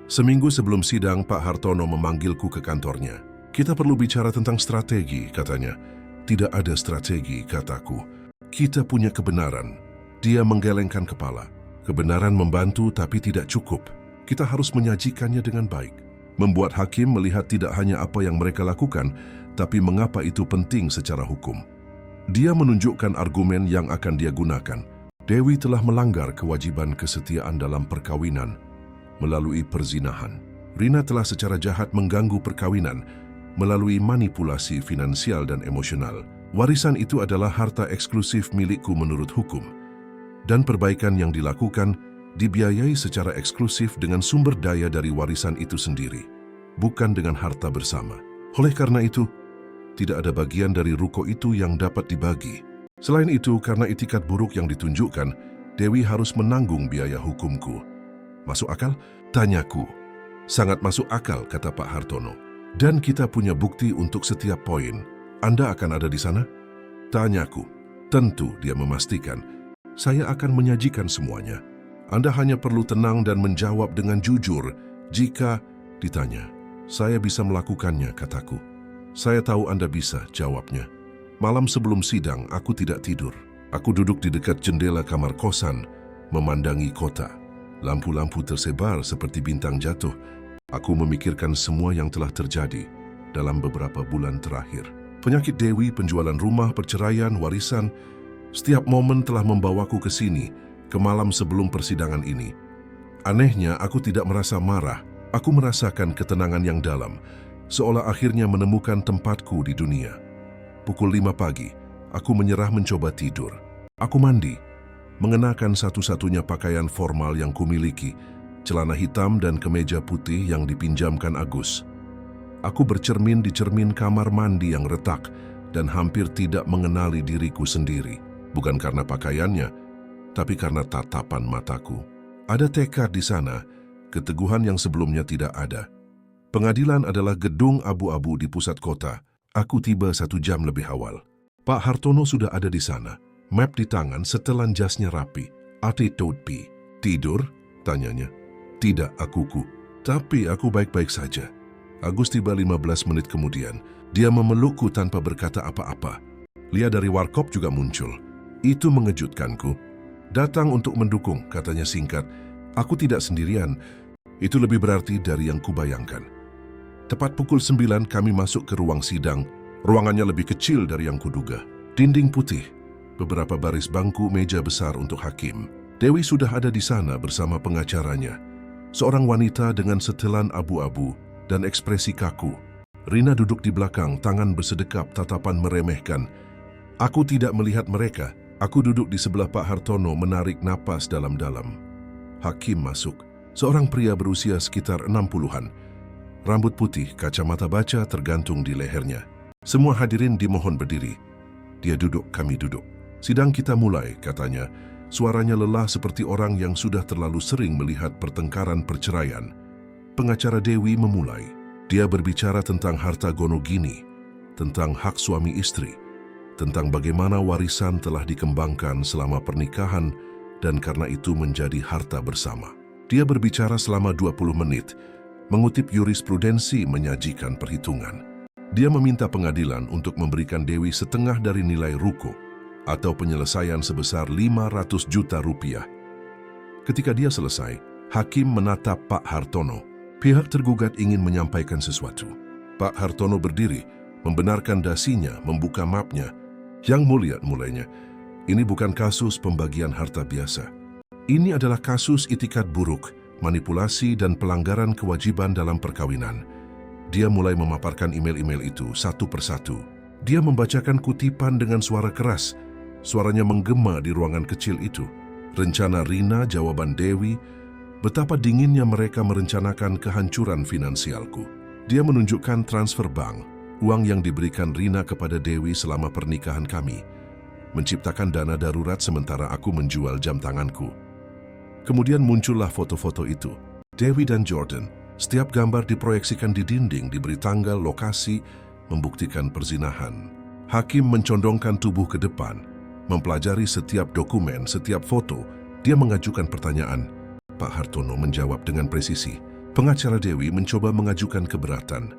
Seminggu sebelum sidang, Pak Hartono memanggilku ke kantornya. Kita perlu bicara tentang strategi, katanya. Tidak ada strategi, kataku. Kita punya kebenaran. Dia menggelengkan kepala. Kebenaran membantu, tapi tidak cukup. Kita harus menyajikannya dengan baik. Membuat hakim melihat tidak hanya apa yang mereka lakukan, tapi mengapa itu penting secara hukum. Dia menunjukkan argumen yang akan dia gunakan. Dewi telah melanggar kewajiban kesetiaan dalam perkawinan melalui perzinahan. Rina telah secara jahat mengganggu perkawinan melalui manipulasi finansial dan emosional. Warisan itu adalah harta eksklusif milikku menurut hukum. Dan perbaikan yang dilakukan dibiayai secara eksklusif dengan sumber daya dari warisan itu sendiri, bukan dengan harta bersama. Oleh karena itu, tidak ada bagian dari ruko itu yang dapat dibagi. Selain itu, karena itikat buruk yang ditunjukkan, Dewi harus menanggung biaya hukumku. Masuk akal? Tanyaku. Sangat masuk akal, kata Pak Hartono. Dan kita punya bukti untuk setiap poin. Anda akan ada di sana? Tanyaku. Tentu, dia memastikan. Saya akan menyajikan semuanya. Anda hanya perlu tenang dan menjawab dengan jujur jika ditanya. Saya bisa melakukannya, kataku. Saya tahu Anda bisa, jawabnya. Malam sebelum sidang, aku tidak tidur. Aku duduk di dekat jendela kamar kosan, memandangi kota. Lampu-lampu tersebar seperti bintang jatuh. Aku memikirkan semua yang telah terjadi dalam beberapa bulan terakhir. Penyakit Dewi, penjualan rumah, perceraian, warisan, setiap momen telah membawaku ke sini, ke malam sebelum persidangan ini. Anehnya, aku tidak merasa marah. Aku merasakan ketenangan yang dalam, seolah akhirnya menemukan tempatku di dunia. Pukul 5 pagi, aku menyerah mencoba tidur. Aku mandi, mengenakan satu-satunya pakaian formal yang kumiliki, celana hitam dan kemeja putih yang dipinjamkan Agus. Aku bercermin di cermin kamar mandi yang retak dan hampir tidak mengenali diriku sendiri. Bukan karena pakaiannya, tapi karena tatapan mataku. Ada tekad di sana, keteguhan yang sebelumnya tidak ada. Pengadilan adalah gedung abu-abu di pusat kota. Aku tiba 1 jam lebih awal. Pak Hartono sudah ada di sana. Map di tangan, setelan jasnya rapi. Attitude P. Tidur? Tanyanya. Tidak, akuku. Tapi aku baik-baik saja. Agus tiba 15 menit kemudian. Dia memelukku tanpa berkata apa-apa. Lia dari warkop juga muncul. Itu mengejutkanku. Datang untuk mendukung, katanya singkat. Aku tidak sendirian. Itu lebih berarti dari yang kubayangkan. Tepat pukul 9 kami masuk ke ruang sidang. Ruangannya lebih kecil dari yang kuduga. Dinding putih, beberapa baris bangku meja besar untuk hakim. Dewi sudah ada di sana bersama pengacaranya. Seorang wanita dengan setelan abu-abu dan ekspresi kaku. Rina duduk di belakang, tangan bersedekap, tatapan meremehkan. Aku tidak melihat mereka. Aku duduk di sebelah Pak Hartono menarik napas dalam-dalam. Hakim masuk. Seorang pria berusia sekitar 60-an. Rambut putih, kacamata baca tergantung di lehernya. Semua hadirin dimohon berdiri. Dia duduk, kami duduk. Sidang kita mulai, katanya. Suaranya lelah seperti orang yang sudah terlalu sering melihat pertengkaran perceraian. Pengacara Dewi memulai. Dia berbicara tentang harta gonogini, tentang hak suami istri, tentang bagaimana warisan telah dikembangkan selama pernikahan dan karena itu menjadi harta bersama. Dia berbicara selama 20 menit, mengutip jurisprudensi menyajikan perhitungan. Dia meminta pengadilan untuk memberikan Dewi setengah dari nilai ruko atau penyelesaian sebesar 500 juta rupiah. Ketika dia selesai, hakim menatap Pak Hartono. Pihak tergugat ingin menyampaikan sesuatu. Pak Hartono berdiri, membenarkan dasinya, membuka mapnya. Yang mulia, mulainya, ini bukan kasus pembagian harta biasa. Ini adalah kasus itikat buruk, manipulasi dan pelanggaran kewajiban dalam perkawinan. Dia mulai memaparkan email-email itu satu persatu. Dia membacakan kutipan dengan suara keras. Suaranya menggema di ruangan kecil itu. Rencana Rina, jawaban Dewi, betapa dinginnya mereka merencanakan kehancuran finansialku. Dia menunjukkan transfer bank, uang yang diberikan Rina kepada Dewi selama pernikahan kami. Menciptakan dana darurat sementara aku menjual jam tanganku. Kemudian muncullah foto-foto itu. Dewi dan Jordan, setiap gambar diproyeksikan di dinding, diberi tanggal, lokasi, membuktikan perzinahan. Hakim mencondongkan tubuh ke depan, mempelajari setiap dokumen, setiap foto. Dia mengajukan pertanyaan. Pak Hartono menjawab dengan presisi. Pengacara Dewi mencoba mengajukan keberatan.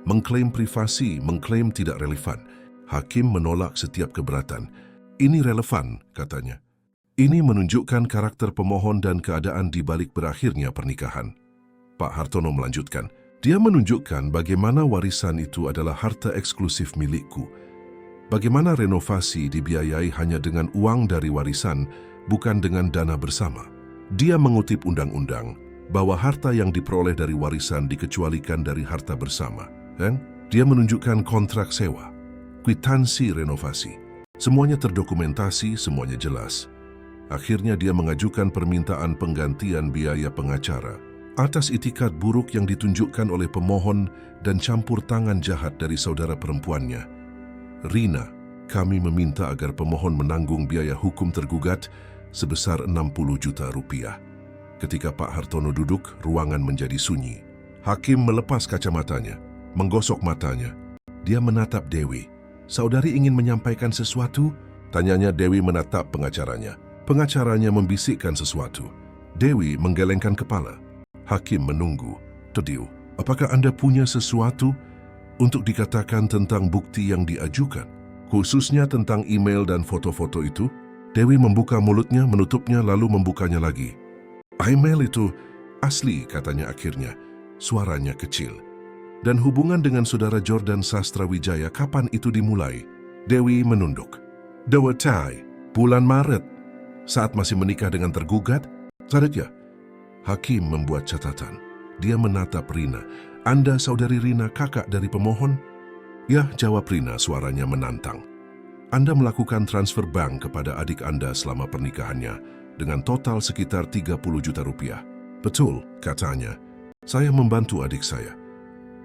Mengklaim privasi, mengklaim tidak relevan. Hakim menolak setiap keberatan. Ini relevan, katanya. Ini menunjukkan karakter pemohon dan keadaan di balik berakhirnya pernikahan. Pak Hartono melanjutkan, dia menunjukkan bagaimana warisan itu adalah harta eksklusif milikku. Bagaimana renovasi dibiayai hanya dengan uang dari warisan, bukan dengan dana bersama. Dia mengutip undang-undang bahwa harta yang diperoleh dari warisan dikecualikan dari harta bersama. Dia menunjukkan kontrak sewa, kwitansi renovasi. Semuanya terdokumentasi, semuanya jelas. Akhirnya dia mengajukan permintaan penggantian biaya pengacara atas itikat buruk yang ditunjukkan oleh pemohon dan campur tangan jahat dari saudara perempuannya. Rina, kami meminta agar pemohon menanggung biaya hukum tergugat sebesar 60 juta rupiah. Ketika Pak Hartono duduk, ruangan menjadi sunyi. Hakim melepas kacamatanya, menggosok matanya. Dia menatap Dewi. Saudari ingin menyampaikan sesuatu? Tanyanya. Dewi menatap pengacaranya. Pengacaranya membisikkan sesuatu. Dewi menggelengkan kepala. Hakim menunggu. Tediu, apakah Anda punya sesuatu untuk dikatakan tentang bukti yang diajukan? Khususnya tentang email dan foto-foto itu? Dewi membuka mulutnya, menutupnya, lalu membukanya lagi. Email itu asli, katanya akhirnya. Suaranya kecil. Dan hubungan dengan saudara Jordan Sastrawijaya, kapan itu dimulai? Dewi menunduk. Dewatai, bulan Maret. Saat masih menikah dengan tergugat? Sadarnya? Hakim membuat catatan. Dia menatap Rina. Anda saudari Rina, kakak dari pemohon? Ya, jawab Rina, suaranya menantang. Anda melakukan transfer bank kepada adik Anda selama pernikahannya dengan total sekitar 30 juta rupiah. Betul, katanya. Saya membantu adik saya.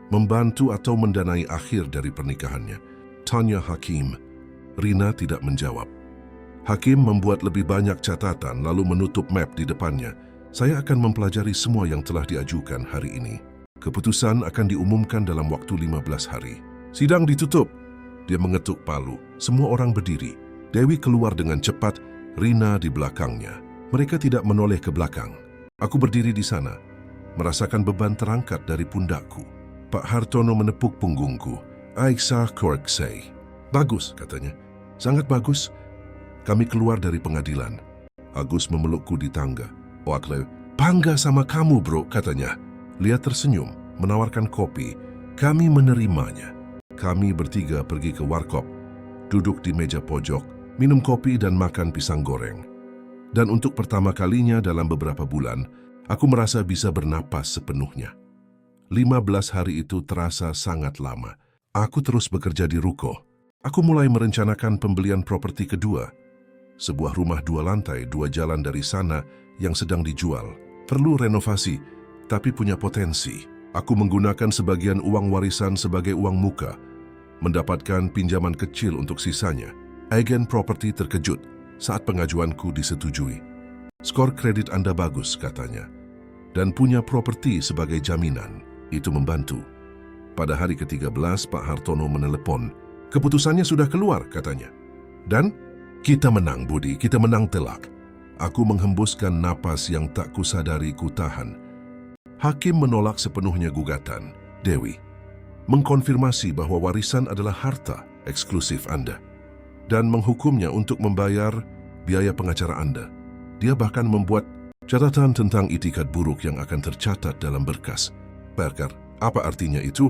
Membantu atau mendanai akhir dari pernikahannya. Tanya Hakim. Rina tidak menjawab. Hakim membuat lebih banyak catatan lalu menutup map di depannya. Saya akan mempelajari semua yang telah diajukan hari ini. Keputusan akan diumumkan dalam waktu 15 hari. Sidang ditutup. Dia mengetuk palu. Semua orang berdiri. Dewi keluar dengan cepat, Rina di belakangnya. Mereka tidak menoleh ke belakang. Aku berdiri di sana, merasakan beban terangkat dari pundakku. Pak Hartono menepuk punggungku. Aisyah Korksay. Bagus, katanya. Sangat bagus. Kami keluar dari pengadilan. Agus memelukku di tangga. Wakle, bangga sama kamu bro, katanya. Lia tersenyum, menawarkan kopi. Kami menerimanya. kami bertiga pergi ke warkop, duduk di meja pojok, minum kopi dan makan pisang goreng. Dan untuk pertama kalinya dalam beberapa bulan, aku merasa bisa bernapas sepenuhnya. 15 hari itu terasa sangat lama. Aku terus bekerja di ruko. Aku mulai merencanakan pembelian properti kedua. Sebuah rumah 2 lantai, 2 jalan dari sana yang sedang dijual. Perlu renovasi, tapi punya potensi. Aku menggunakan sebagian uang warisan sebagai uang muka, mendapatkan pinjaman kecil untuk sisanya. Agen properti terkejut saat pengajuanku disetujui. Skor kredit Anda bagus, katanya, dan punya properti sebagai jaminan. Itu membantu. Pada hari ke-13, Pak Hartono menelepon. Keputusannya sudah keluar, katanya. Dan kita menang, Budi, kita menang telak. Aku menghembuskan napas yang tak kusadari ku tahan. Hakim menolak sepenuhnya gugatan. Dewi mengkonfirmasi bahwa warisan adalah harta eksklusif Anda dan menghukumnya untuk membayar biaya pengacara Anda. Dia bahkan membuat catatan tentang itikat buruk yang akan tercatat dalam berkas. Parker, apa artinya itu?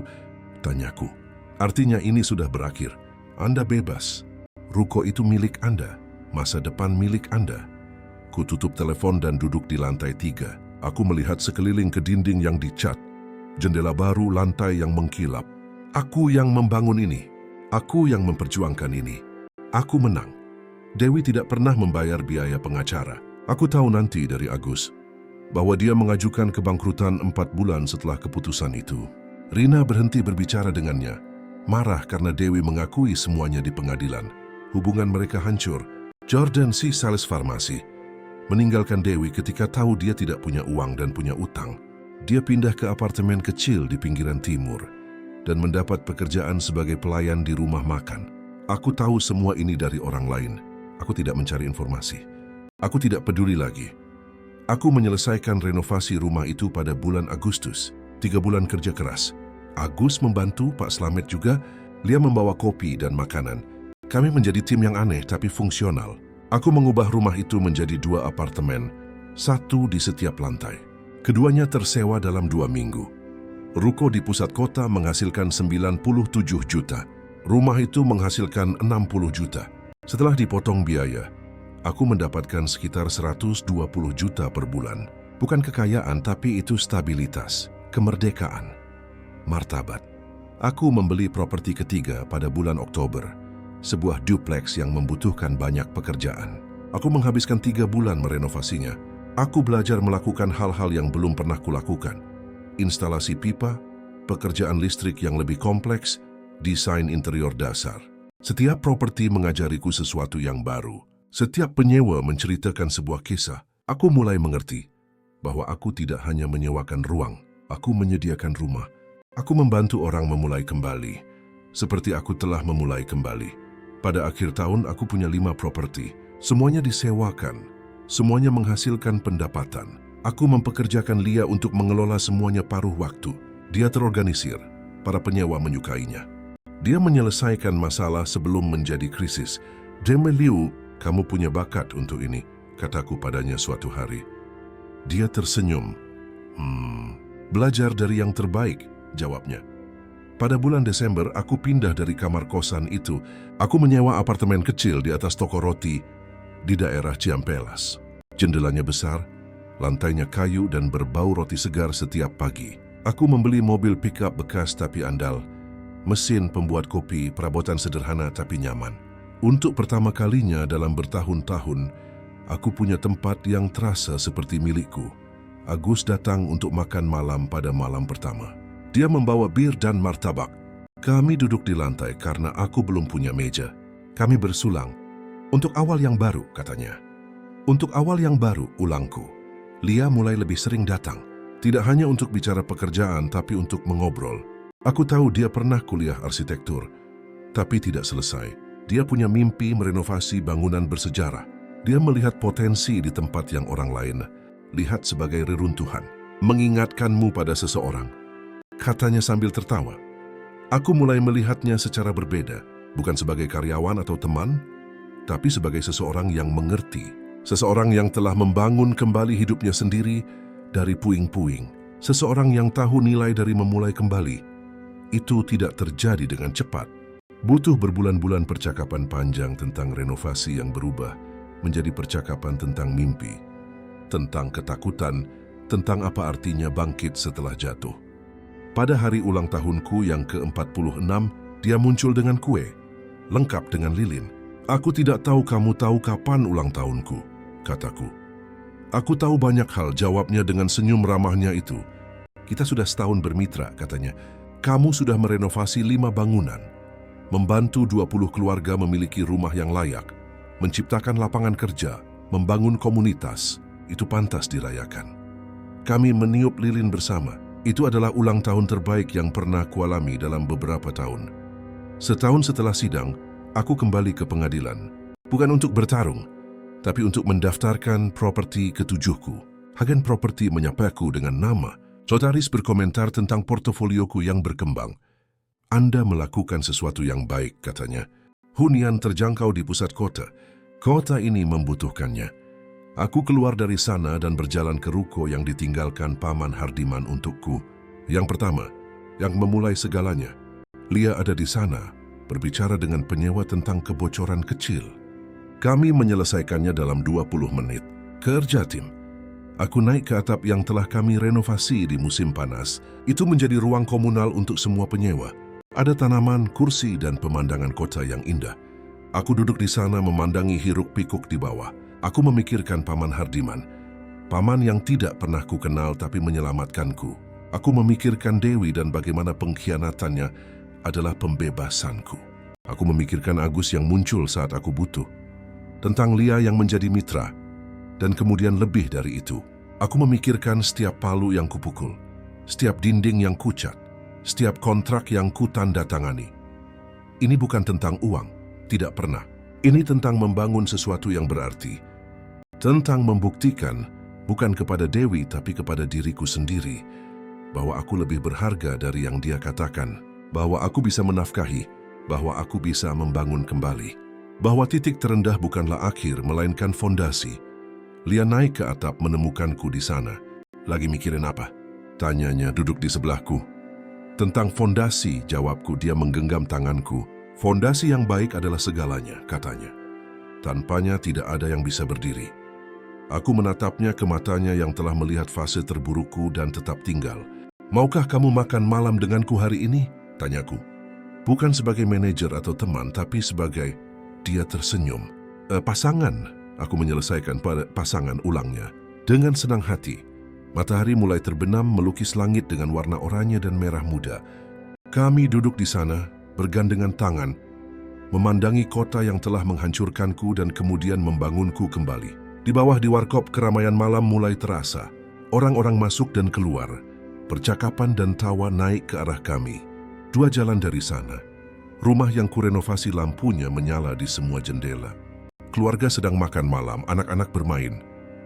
Tanyaku. Artinya ini sudah berakhir. Anda bebas. Ruko itu milik Anda. Masa depan milik Anda. Ku tutup telepon dan duduk di lantai 3. Aku melihat sekeliling ke dinding yang dicat. Jendela baru, lantai yang mengkilap. Aku yang membangun ini. Aku yang memperjuangkan ini. Aku menang. Dewi tidak pernah membayar biaya pengacara. Aku tahu nanti dari Agus bahwa dia mengajukan kebangkrutan 4 bulan setelah keputusan itu. Rina berhenti berbicara dengannya, marah karena Dewi mengakui semuanya di pengadilan. Hubungan mereka hancur. Jordan si sales farmasi meninggalkan Dewi ketika tahu dia tidak punya uang dan punya utang. Dia pindah ke apartemen kecil di pinggiran timur dan mendapat pekerjaan sebagai pelayan di rumah makan. Aku tahu semua ini dari orang lain. Aku tidak mencari informasi. Aku tidak peduli lagi. Aku menyelesaikan renovasi rumah itu pada bulan Agustus. 3 bulan kerja keras. Agus membantu, Pak Slamet juga. Dia membawa kopi dan makanan. Kami menjadi tim yang aneh tapi fungsional. Aku mengubah rumah itu menjadi 2 apartemen, 1 di setiap lantai. Keduanya tersewa dalam 2 minggu. Ruko di pusat kota menghasilkan 97 juta. Rumah itu menghasilkan 60 juta. Setelah dipotong biaya, aku mendapatkan sekitar 120 juta per bulan. Bukan kekayaan, tapi itu stabilitas, kemerdekaan, martabat. Aku membeli properti ketiga pada bulan Oktober, sebuah duplex yang membutuhkan banyak pekerjaan. Aku menghabiskan 3 bulan merenovasinya. Aku belajar melakukan hal-hal yang belum pernah kulakukan. Instalasi pipa, pekerjaan listrik yang lebih kompleks, desain interior dasar. Setiap properti mengajariku sesuatu yang baru. Setiap penyewa menceritakan sebuah kisah. Aku mulai mengerti bahwa aku tidak hanya menyewakan ruang, aku menyediakan rumah. Aku membantu orang memulai kembali, seperti aku telah memulai kembali. Pada akhir tahun aku punya 5 properti. Semuanya disewakan, semuanya menghasilkan pendapatan. Aku mempekerjakan Lia untuk mengelola semuanya paruh waktu. Dia terorganisir, para penyewa menyukainya. Dia menyelesaikan masalah sebelum menjadi krisis. Liu, kamu punya bakat untuk ini, kataku padanya suatu hari. Dia tersenyum. Belajar dari yang terbaik, jawabnya. Pada bulan Desember, aku pindah dari kamar kosan itu. Aku menyewa apartemen kecil di atas toko roti di daerah Ciampelas. Jendelanya besar, lantainya kayu dan berbau roti segar setiap pagi. Aku membeli mobil pickup bekas tapi andal, mesin pembuat kopi, perabotan sederhana tapi nyaman. Untuk pertama kalinya dalam bertahun-tahun, aku punya tempat yang terasa seperti milikku. Agus datang untuk makan malam pada malam pertama. Dia membawa bir dan martabak. Kami duduk di lantai karena aku belum punya meja. Kami bersulang. Untuk awal yang baru, katanya. Untuk awal yang baru, ulangku. Lia mulai lebih sering datang. Tidak hanya untuk bicara pekerjaan, tapi untuk mengobrol. Aku tahu dia pernah kuliah arsitektur, tapi tidak selesai. Dia punya mimpi merenovasi bangunan bersejarah. Dia melihat potensi di tempat yang orang lain lihat sebagai reruntuhan. Mengingatkanmu pada seseorang, katanya sambil tertawa. Aku mulai melihatnya secara berbeda, bukan sebagai karyawan atau teman, tapi sebagai seseorang yang mengerti. Seseorang yang telah membangun kembali hidupnya sendiri dari puing-puing. Seseorang yang tahu nilai dari memulai kembali. itu tidak terjadi dengan cepat. Butuh berbulan-bulan percakapan panjang tentang renovasi yang berubah menjadi percakapan tentang mimpi, tentang ketakutan, tentang apa artinya bangkit setelah jatuh. Pada hari ulang tahunku yang ke-46, dia muncul dengan kue, lengkap dengan lilin. "Aku tidak tahu kamu tahu kapan ulang tahunku," kataku. "Aku tahu banyak hal," jawabnya dengan senyum ramahnya itu. "Kita sudah setahun bermitra," katanya. "Kamu sudah merenovasi 5 bangunan, membantu 20 keluarga memiliki rumah yang layak, menciptakan lapangan kerja, membangun komunitas. Itu pantas dirayakan." Kami meniup lilin bersama. Itu adalah ulang tahun terbaik yang pernah kualami dalam beberapa tahun. Setahun setelah sidang, aku kembali ke pengadilan. Bukan untuk bertarung, tapi untuk mendaftarkan properti ketujuhku. Agen properti menyapaku dengan nama. Sotaris berkomentar tentang portofolioku yang berkembang. "Anda melakukan sesuatu yang baik," katanya. "Hunian terjangkau di pusat kota. Kota ini membutuhkannya." Aku keluar dari sana dan berjalan ke ruko yang ditinggalkan Paman Hardiman untukku. Yang pertama, yang memulai segalanya. Lia ada di sana, berbicara dengan penyewa tentang kebocoran kecil. Kami menyelesaikannya dalam 20 menit. Kerja tim. Aku naik ke atap yang telah kami renovasi di musim panas. Itu menjadi ruang komunal untuk semua penyewa. Ada tanaman, kursi, dan pemandangan kota yang indah. Aku duduk di sana memandangi hiruk-pikuk di bawah. Aku memikirkan Paman Hardiman, paman yang tidak pernah ku kenal tapi menyelamatkanku. Aku memikirkan Dewi dan bagaimana pengkhianatannya adalah pembebasanku. Aku memikirkan Agus yang muncul saat aku butuh, tentang Lia yang menjadi mitra, dan kemudian lebih dari itu. Aku memikirkan setiap palu yang kupukul, setiap dinding yang kucat, setiap kontrak yang kutandatangani. Ini bukan tentang uang, tidak pernah. Ini tentang membangun sesuatu yang berarti. Tentang membuktikan, bukan kepada Dewi tapi kepada diriku sendiri, bahwa aku lebih berharga dari yang dia katakan, bahwa aku bisa menafkahi, bahwa aku bisa membangun kembali, bahwa titik terendah bukanlah akhir, melainkan fondasi. Lia naik ke atap menemukanku di sana. "Lagi mikirin apa?" tanyanya duduk di sebelahku. "Tentang fondasi," jawabku. Dia menggenggam tanganku. "Fondasi yang baik adalah segalanya," katanya. "Tanpanya tidak ada yang bisa berdiri." Aku menatapnya ke matanya yang telah melihat fase terburukku dan tetap tinggal. "Maukah kamu makan malam denganku hari ini?" tanyaku. Bukan sebagai manajer atau teman, tapi sebagai... Dia tersenyum. Pasangan," aku menyelesaikan pada pasangan ulangnya. Dengan senang hati, matahari mulai terbenam melukis langit dengan warna oranye dan merah muda. Kami duduk di sana, bergandengan tangan, memandangi kota yang telah menghancurkanku dan kemudian membangunku kembali. Di bawah di warkop keramaian malam mulai terasa. Orang-orang masuk dan keluar. Percakapan dan tawa naik ke arah kami. 2 jalan dari sana. Rumah yang kurenovasi lampunya menyala di semua jendela. Keluarga sedang makan malam, anak-anak bermain.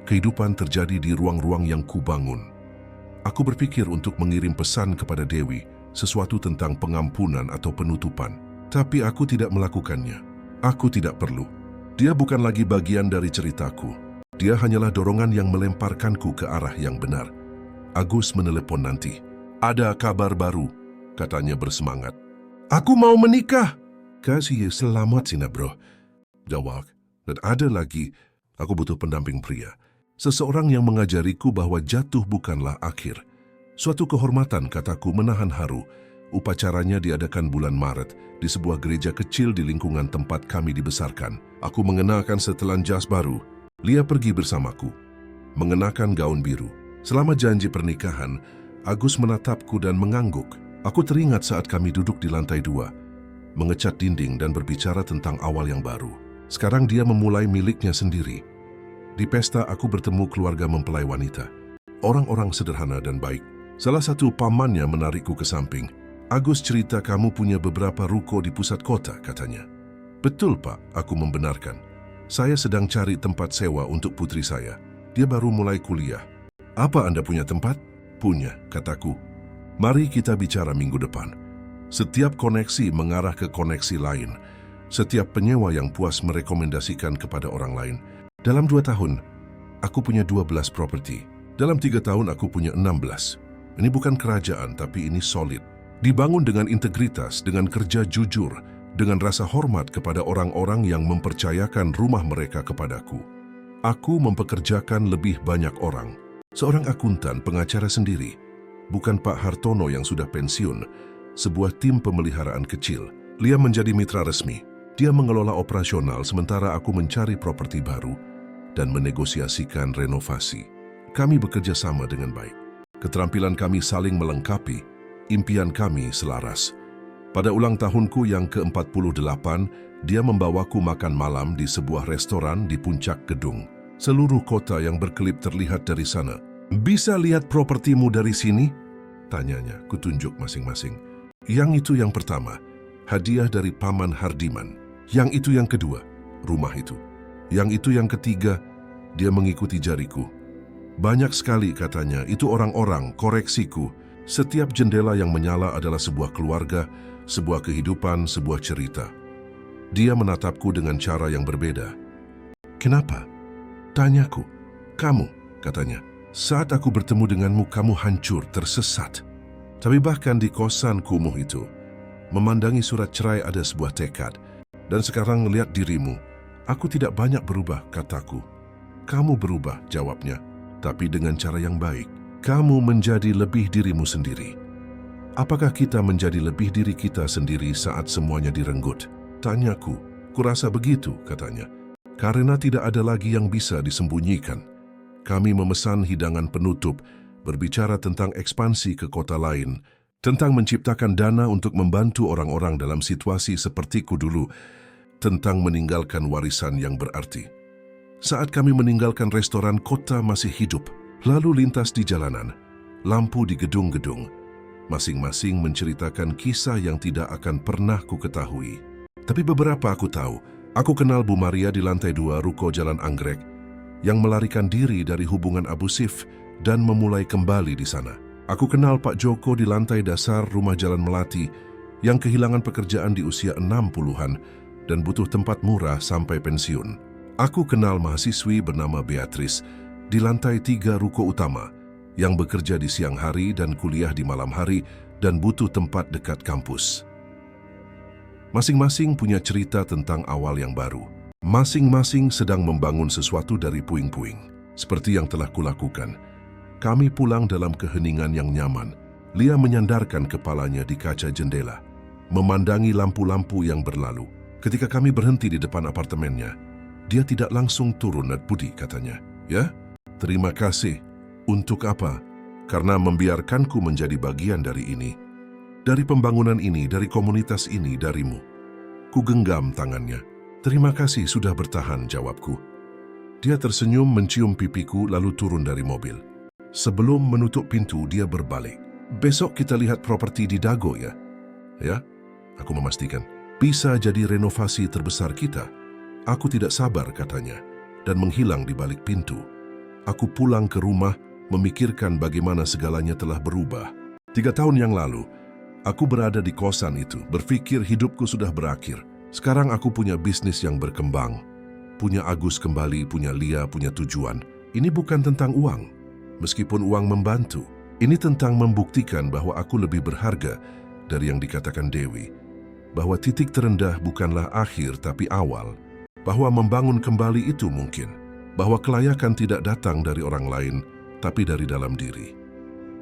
Kehidupan terjadi di ruang-ruang yang kubangun. Aku berpikir untuk mengirim pesan kepada Dewi, sesuatu tentang pengampunan atau penutupan. Tapi aku tidak melakukannya. Aku tidak perlu. Dia bukan lagi bagian dari ceritaku. Dia hanyalah dorongan yang melemparkanku ke arah yang benar. Agus menelepon nanti. "Ada kabar baru," katanya bersemangat. "Aku mau menikah." "Kasih selamat Sina bro," jawab. "Dan ada lagi, aku butuh pendamping pria. Seseorang yang mengajariku bahwa jatuh bukanlah akhir. Suatu kehormatan," kataku menahan haru. Upacaranya diadakan bulan Maret di sebuah gereja kecil di lingkungan tempat kami dibesarkan. Aku mengenakan setelan jas baru. Lia pergi bersamaku, mengenakan gaun biru. Selama janji pernikahan, Agus menatapku dan mengangguk. Aku teringat saat kami duduk di lantai 2, mengecat dinding dan berbicara tentang awal yang baru. Sekarang dia memulai miliknya sendiri. Di pesta aku bertemu keluarga mempelai wanita. Orang-orang sederhana dan baik. Salah satu pamannya menarikku ke samping. "Agus cerita kamu punya beberapa ruko di pusat kota," katanya. "Betul Pak," aku membenarkan. "Saya sedang cari tempat sewa untuk putri saya. Dia baru mulai kuliah." "Apa Anda punya tempat?" "Punya," kataku. "Mari kita bicara minggu depan." Setiap koneksi mengarah ke koneksi lain. Setiap penyewa yang puas merekomendasikan kepada orang lain. Dalam 2 tahun, aku punya 12 properti. Dalam 3 tahun aku punya 16. Ini bukan kerajaan, tapi ini solid. Dibangun dengan integritas, dengan kerja jujur, dengan rasa hormat kepada orang-orang yang mempercayakan rumah mereka kepadaku. Aku mempekerjakan lebih banyak orang. Seorang akuntan pengacara sendiri, bukan Pak Hartono yang sudah pensiun, sebuah tim pemeliharaan kecil. Lia menjadi mitra resmi. Dia mengelola operasional sementara aku mencari properti baru dan menegosiasikan renovasi. Kami bekerja sama dengan baik. Keterampilan kami saling melengkapi, impian kami selaras. Pada ulang tahunku yang ke-48, dia membawaku makan malam di sebuah restoran di puncak gedung. Seluruh kota yang berkelip terlihat dari sana. "Bisa lihat propertimu dari sini?" tanyanya, kutunjuk masing-masing. Yang itu yang pertama, hadiah dari Paman Hardiman. Yang itu yang kedua, rumah itu. Yang itu yang ketiga, dia mengikuti jariku. "Banyak sekali," katanya, "itu orang-orang," koreksiku. "Setiap jendela yang menyala adalah sebuah keluarga, sebuah kehidupan, sebuah cerita." Dia menatapku dengan cara yang berbeda. "Kenapa?" tanyaku. "Kamu," katanya, "saat aku bertemu denganmu, kamu hancur, tersesat. Tapi bahkan di kosan kumuh itu, memandangi surat cerai ada sebuah tekad. Dan sekarang melihat dirimu, aku tidak banyak berubah," kataku. "Kamu berubah," jawabnya, "tapi dengan cara yang baik. Kamu menjadi lebih dirimu sendiri." "Apakah kita menjadi lebih diri kita sendiri saat semuanya direnggut?" tanyaku. "Kurasa begitu," katanya. "Karena tidak ada lagi yang bisa disembunyikan." Kami memesan hidangan penutup, berbicara tentang ekspansi ke kota lain, tentang menciptakan dana untuk membantu orang-orang dalam situasi sepertiku dulu, tentang meninggalkan warisan yang berarti. Saat kami meninggalkan restoran, kota masih hidup. Lalu lintas di jalanan, lampu di gedung-gedung. Masing-masing menceritakan kisah yang tidak akan pernah ku ketahui. Tapi beberapa aku tahu. Aku kenal Bu Maria di lantai 2 Ruko Jalan Anggrek, yang melarikan diri dari hubungan abusif dan memulai kembali di sana. Aku kenal Pak Joko di lantai dasar Rumah Jalan Melati, yang kehilangan pekerjaan di usia 60-an dan butuh tempat murah sampai pensiun. Aku kenal mahasiswi bernama Beatrice di lantai 3 Ruko Utama, yang bekerja di siang hari dan kuliah di malam hari dan butuh tempat dekat kampus. Masing-masing punya cerita tentang awal yang baru. Masing-masing sedang membangun sesuatu dari puing-puing, seperti yang telah kulakukan. Kami pulang dalam keheningan yang nyaman. Lia menyandarkan kepalanya di kaca jendela, memandangi lampu-lampu yang berlalu. Ketika kami berhenti di depan apartemennya, dia tidak langsung turun. "Budi," katanya, "ya, terima kasih." "Untuk apa?" "Karena membiarkanku menjadi bagian dari ini. Dari pembangunan ini, dari komunitas ini, darimu." Ku genggam tangannya. "Terima kasih sudah bertahan," jawabku. Dia tersenyum mencium pipiku lalu turun dari mobil. Sebelum menutup pintu, dia berbalik. "Besok kita lihat properti di Dago ya?" "Ya," aku memastikan. "Bisa jadi renovasi terbesar kita." "Aku tidak sabar," katanya, dan menghilang di balik pintu. Aku pulang ke rumah, memikirkan bagaimana segalanya telah berubah. 3 tahun yang lalu, aku berada di kosan itu, berpikir hidupku sudah berakhir. Sekarang aku punya bisnis yang berkembang. Punya Agus kembali, punya Lia, punya tujuan. Ini bukan tentang uang. Meskipun uang membantu, ini tentang membuktikan bahwa aku lebih berharga dari yang dikatakan Dewi. Bahwa titik terendah bukanlah akhir tapi awal. Bahwa membangun kembali itu mungkin. Bahwa kelayakan tidak datang dari orang lain, tapi dari dalam diri.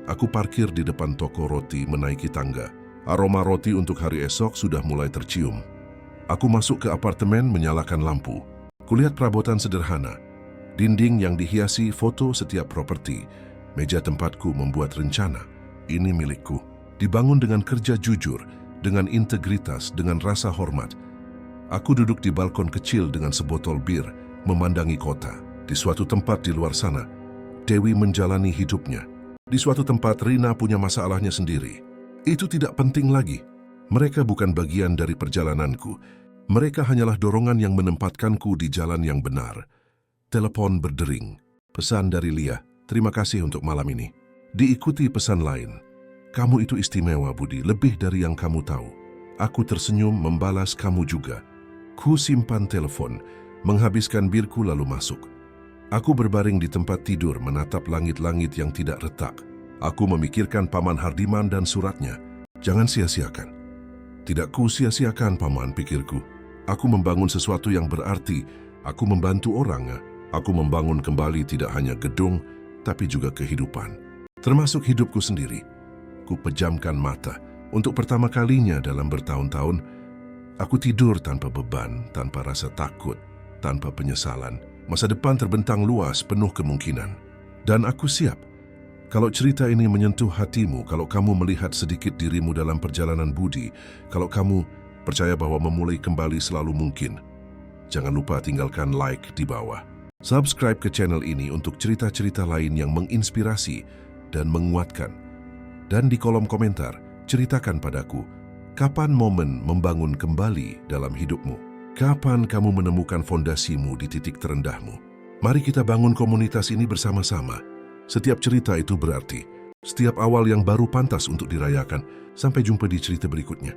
Aku parkir di depan toko roti, menaiki tangga. Aroma roti untuk hari esok sudah mulai tercium. Aku masuk ke apartemen, menyalakan lampu. Kulihat perabotan sederhana. Dinding yang dihiasi foto setiap properti. Meja tempatku membuat rencana. Ini milikku. Dibangun dengan kerja jujur, dengan integritas, dengan rasa hormat. Aku duduk di balkon kecil dengan sebotol bir, memandangi kota. Di suatu tempat di luar sana, Dewi menjalani hidupnya. Di suatu tempat, Rina punya masalahnya sendiri. Itu tidak penting lagi. Mereka bukan bagian dari perjalananku. Mereka hanyalah dorongan yang menempatkanku di jalan yang benar. Telepon berdering. Pesan dari Lia, "Terima kasih untuk malam ini." Diikuti pesan lain. "Kamu itu istimewa, Budi, lebih dari yang kamu tahu." Aku tersenyum membalas, "Kamu juga." Ku simpan telepon, menghabiskan birku lalu masuk. Aku berbaring di tempat tidur menatap langit-langit yang tidak retak. Aku memikirkan Paman Hardiman dan suratnya. Jangan sia-siakan. Tidak ku sia-siakan, Paman, pikirku. Aku membangun sesuatu yang berarti. Aku membantu orang. Aku membangun kembali tidak hanya gedung, tapi juga kehidupan. Termasuk hidupku sendiri. Ku pejamkan mata. Untuk pertama kalinya dalam bertahun-tahun, aku tidur tanpa beban, tanpa rasa takut, tanpa penyesalan. Masa depan terbentang luas, penuh kemungkinan. Dan aku siap. Kalau cerita ini menyentuh hatimu, kalau kamu melihat sedikit dirimu dalam perjalanan budi, kalau kamu percaya bahwa memulai kembali selalu mungkin, jangan lupa tinggalkan like di bawah. Subscribe ke channel ini untuk cerita-cerita lain yang menginspirasi dan menguatkan. Dan di kolom komentar, ceritakan padaku, kapan momen membangun kembali dalam hidupmu? Kapan kamu menemukan fondasimu di titik terendahmu? Mari kita bangun komunitas ini bersama-sama. Setiap cerita itu berarti. Setiap awal yang baru pantas untuk dirayakan. Sampai jumpa di cerita berikutnya.